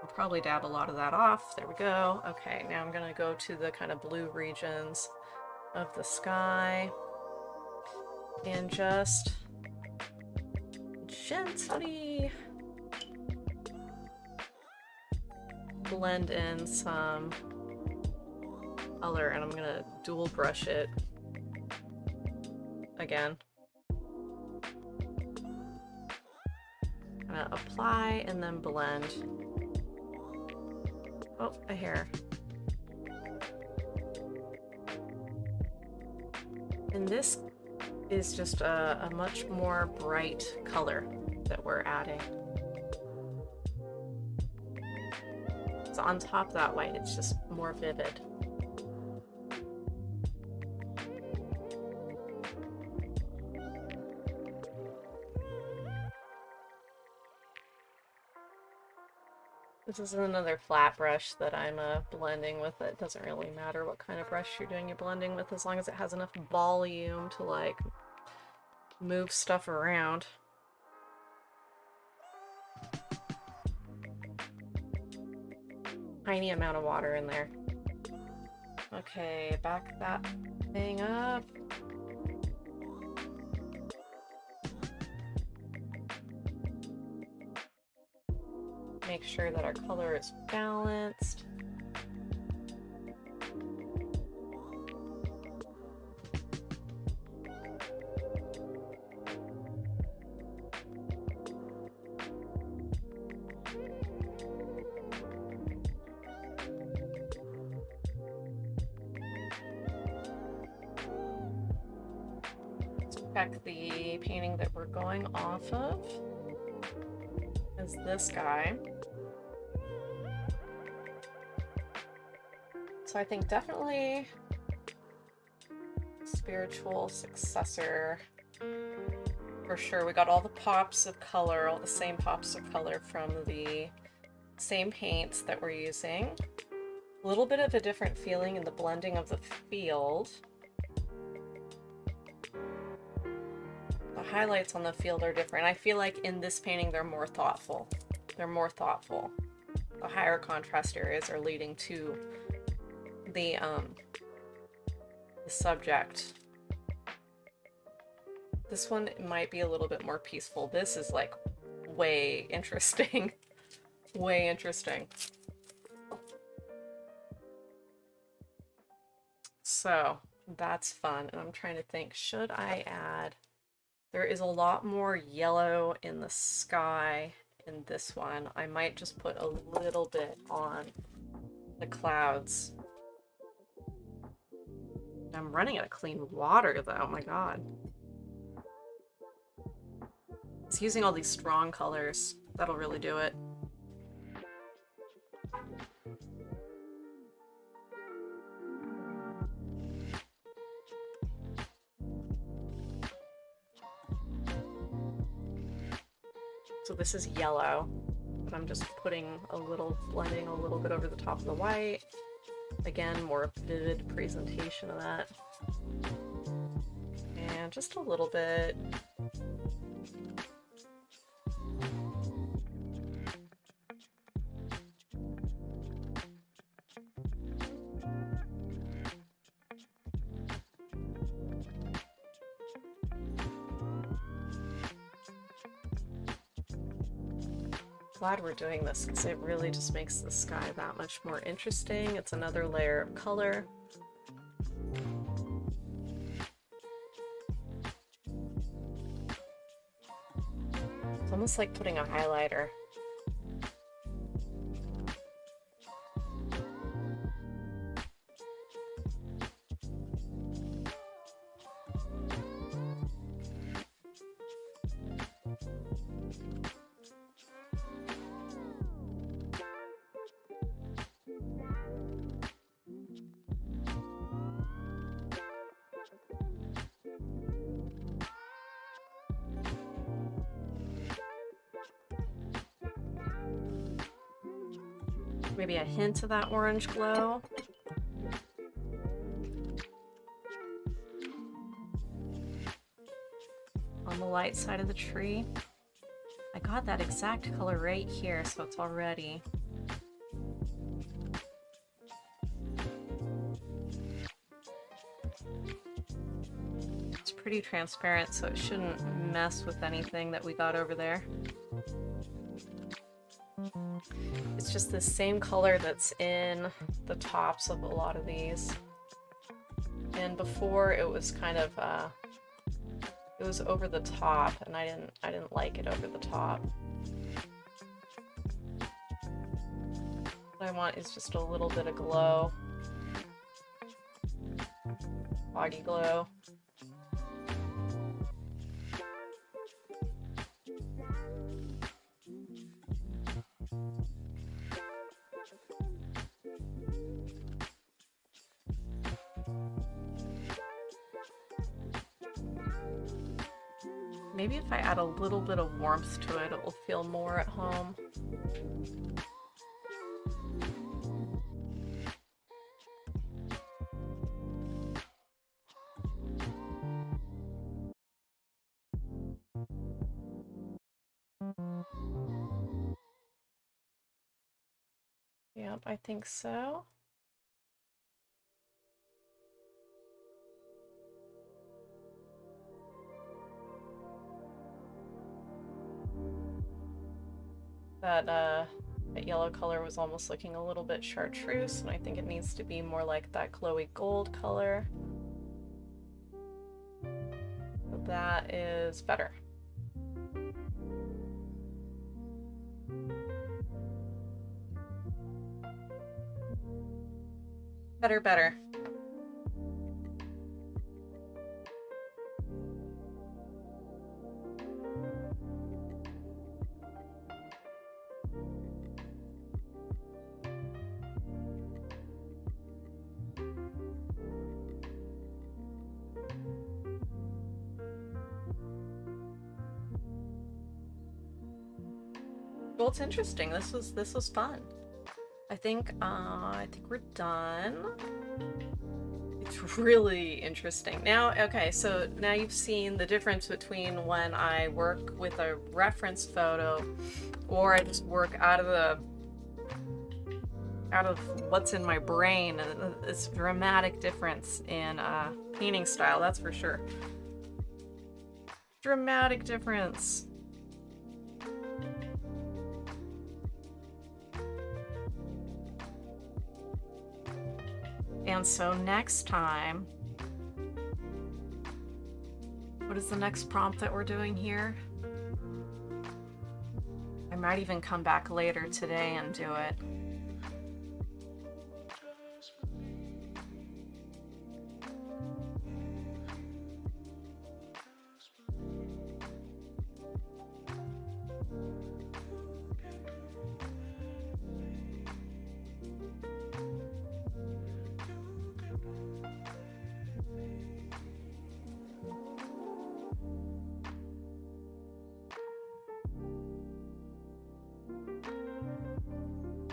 I'll probably dab a lot of that off. There we go. Okay, now I'm going to go to the kind of blue regions of the sky and just gently blend in some color, and I'm going to dual brush it again. I'm going to apply and then blend. Oh, a hair. And this is just a much more bright color that we're adding. So on top of that white, it's just more vivid. This is another flat brush that I'm blending with. It doesn't really matter what kind of brush you're doing your blending with, as long as it has enough volume to like move stuff around. Tiny amount of water in there. Okay, back that thing up. Make sure that our color is balanced. Check the painting that we're going off of is this guy. So I think definitely spiritual successor. For sure, we got all the pops of color, all the same pops of color from the same paints that we're using. A little bit of a different feeling in the blending of the field. The highlights on the field are different. I feel like in this painting they're more thoughtful. They're more thoughtful. The higher contrast areas are leading to the subject. This one might be a little bit more peaceful. This is like way interesting. Way interesting. So that's fun. And I'm trying to think, should I add? There is a lot more yellow in the sky in this one. I might just put a little bit on the clouds. I'm running out of clean water though, oh my god. It's using all these strong colors. That'll really do it. So this is yellow, but I'm just putting a little, blending a little bit over the top of the white. Again, more vivid presentation of that. And just a little bit. Glad we're doing this because it really just makes the sky that much more interesting. It's another layer of color. It's almost like putting a highlighter. Maybe a hint of that orange glow. On the light side of the tree. I got that exact color right here, so it's already. It's pretty transparent, so it shouldn't mess with anything that we got over there. It's just the same color that's in the tops of a lot of these. And before it was kind of it was over the top, and I didn't like it over the top. What I want is just a little bit of glow. Foggy glow. Maybe if I add a little bit of warmth to it, it will feel more at home. Yep, I think so. That yellow color was almost looking a little bit chartreuse, and I think it needs to be more like that glowy gold color. That is better. Better, better. Well, it's interesting. This was fun. I think we're done. It's really interesting. Now, okay, so now you've seen the difference between when I work with a reference photo or I just work out of what's in my brain. It's a dramatic difference in painting style, that's for sure. Dramatic difference. And so next time, what is the next prompt that we're doing here? I might even come back later today and do it.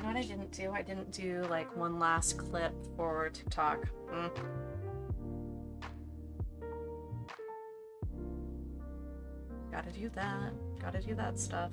What I didn't do like one last clip for TikTok. Gotta do that stuff.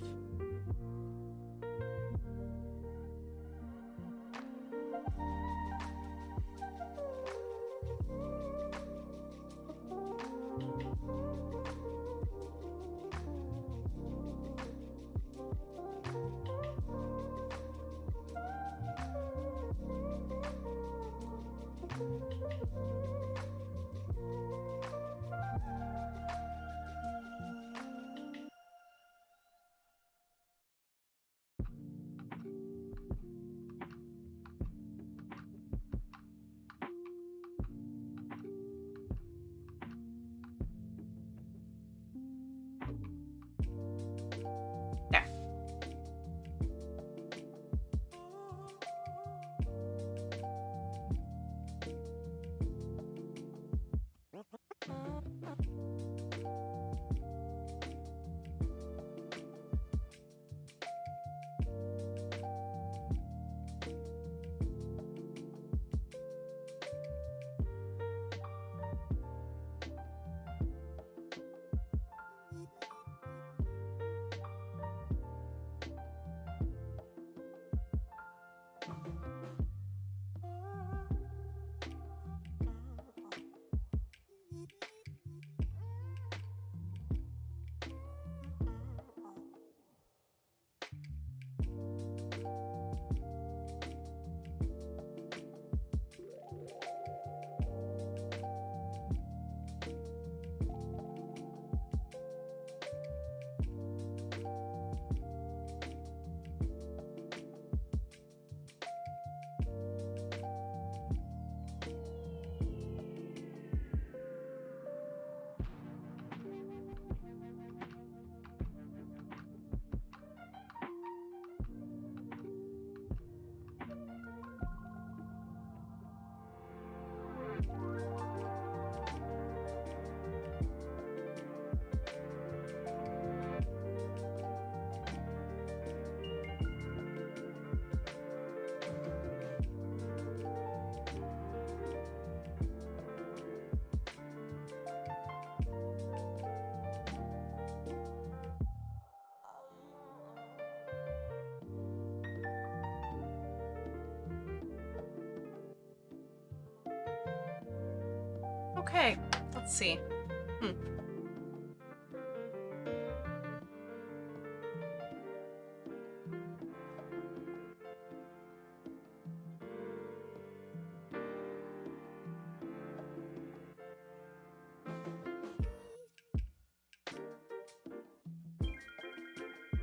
Okay, let's see.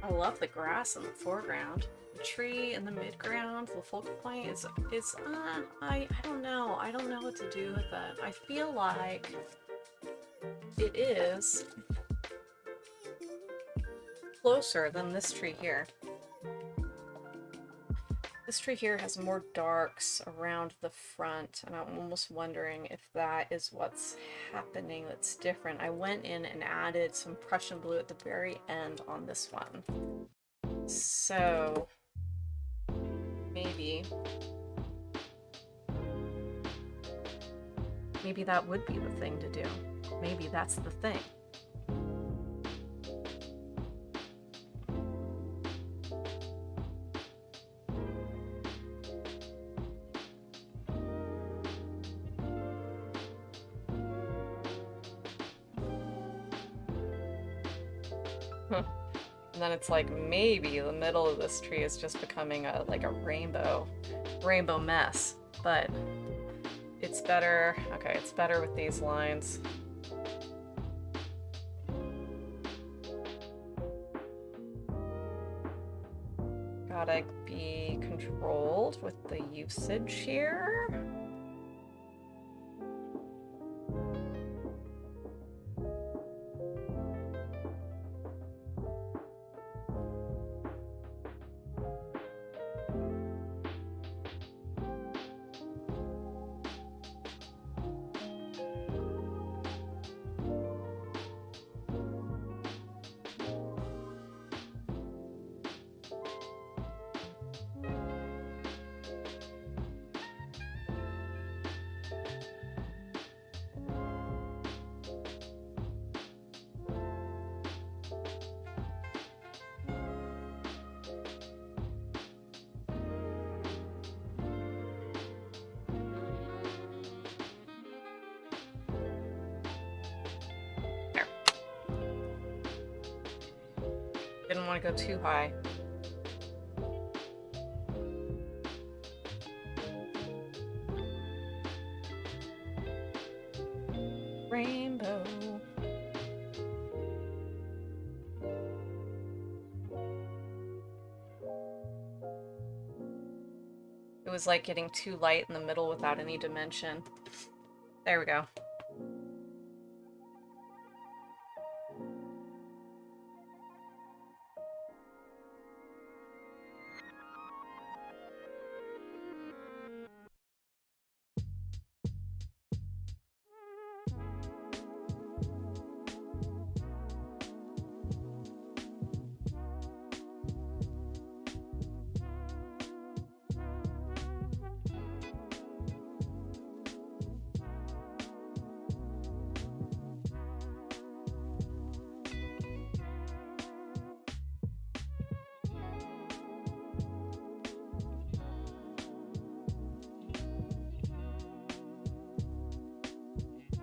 I love the grass in the foreground. The tree in the midground, the focal point is I don't know. I don't know what to do with it. I feel like it is closer than this tree here. This tree here has more darks around the front, and I'm almost wondering if that is what's happening that's different. I went in and added some Prussian blue at the very end on this one. So maybe that would be the thing to do. Maybe that's the thing. And then it's like maybe the middle of this tree is just becoming a rainbow mess, but it's better. Okay, it's better with these lines. Gotta be controlled with the usage here. Didn't want to go too high. Rainbow. It was like getting too light in the middle without any dimension. There we go.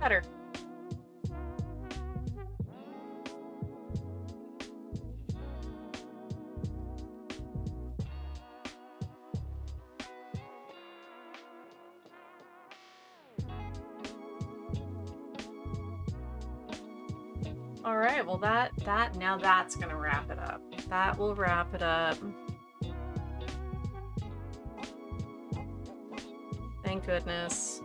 Better. All right, well now that's gonna wrap it up. That will wrap it up. Thank goodness.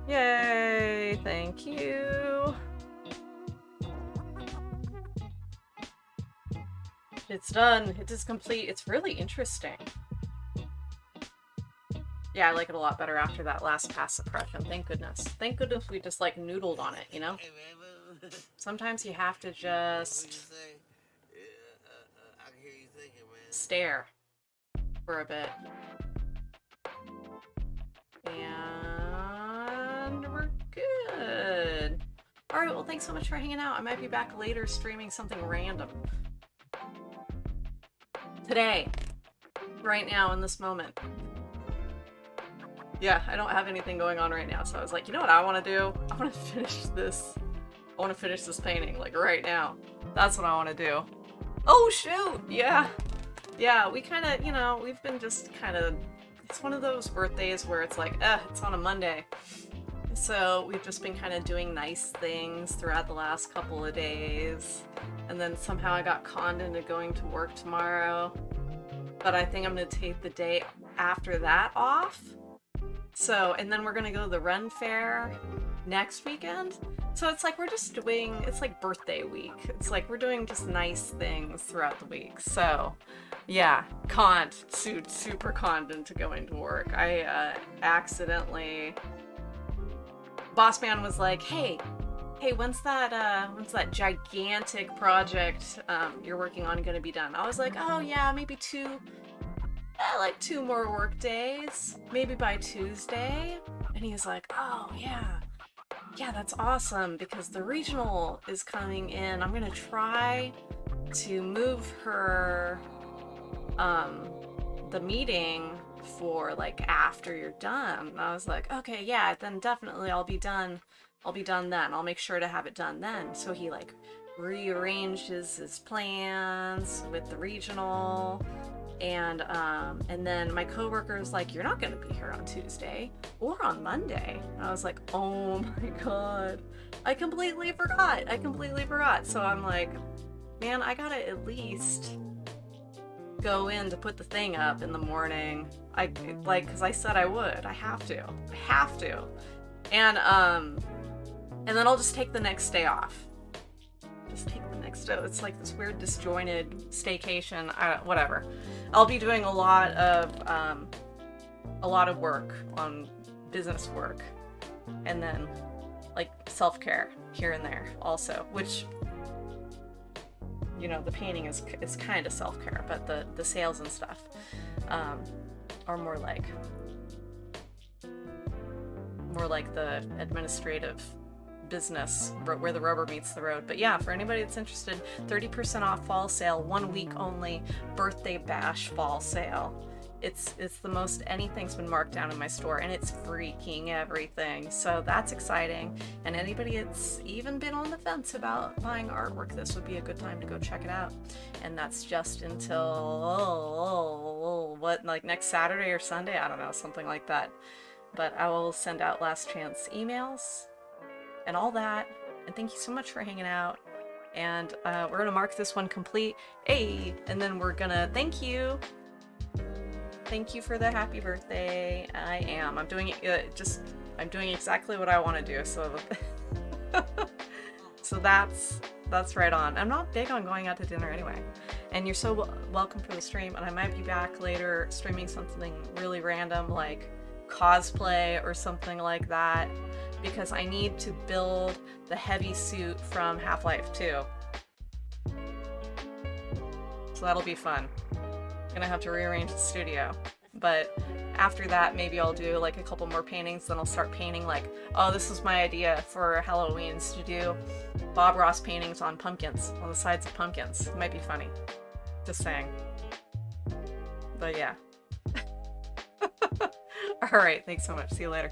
Yay, thank you. It's done. It is complete. It's really interesting. Yeah, I like it a lot better after that last pass suppression. Thank goodness. Thank goodness we just like noodled on it, you know? Sometimes you have to just stare for a bit. And we're good. Alright, well thanks so much for hanging out. I might be back later streaming something random. Today. Right now, in this moment. Yeah, I don't have anything going on right now, so I was like, you know what I want to do? I want to finish this. I want to finish this painting, like, right now. That's what I want to do. Oh, shoot! Yeah. Yeah, we kind of, you know, we've been just kind of... It's one of those birthdays where it's like, it's on a Monday. So we've just been kind of doing nice things throughout the last couple of days. And then somehow I got conned into going to work tomorrow. But I think I'm going to take the day after that off. So, and then we're going to go to the Ren Fair next weekend. So it's like we're just doing, it's like birthday week. It's like we're doing just nice things throughout the week. So yeah, super conned into going to work. I accidentally, boss man was like, hey, when's that gigantic project you're working on gonna be done? I was like, oh yeah, maybe like 2 more work days, maybe by Tuesday. And he's like, oh yeah, that's awesome, because the regional is coming in. I'm gonna try to move her the meeting for like after you're done. And I was like, okay, yeah, then definitely I'll be done then. I'll make sure to have it done then. So he like rearranges his plans with the regional, and then my coworker's like, you're not gonna be here on Tuesday or on Monday. And I was like, oh my god, I completely forgot. So I'm like, man, I gotta at least go in to put the thing up in the morning. Because I said I would. I have to. And then I'll just take the next day off. It's like this weird disjointed staycation. Whatever. I'll be doing a lot of work on business work, and then like self-care here and there also, which, you know, the painting is kind of self-care, but the sales and stuff are more like the administrative business where the rubber meets the road. But yeah, for anybody that's interested, 30% off fall sale, 1 week only, birthday bash fall sale. It's the most anything's been marked down in my store, and it's freaking everything. So that's exciting. And anybody that's even been on the fence about buying artwork, this would be a good time to go check it out. And that's just until like next Saturday or Sunday, I don't know, something like that. But I will send out last chance emails and all that. And thank you so much for hanging out. And we're gonna mark this one complete. Hey, and then we're gonna thank you for the happy birthday. I'm doing it. I'm doing exactly what I want to do. So, so that's right on. I'm not big on going out to dinner anyway. And you're so welcome for the stream. And I might be back later streaming something really random like cosplay or something like that, because I need to build the heavy suit from Half-Life 2. So that'll be fun. Gonna have to rearrange the studio. But after that, maybe I'll do like a couple more paintings, then I'll start painting like, oh, this was my idea for Halloween's, to do Bob Ross paintings on pumpkins, on the sides of pumpkins. It might be funny. Just saying. But yeah. Alright, thanks so much. See you later.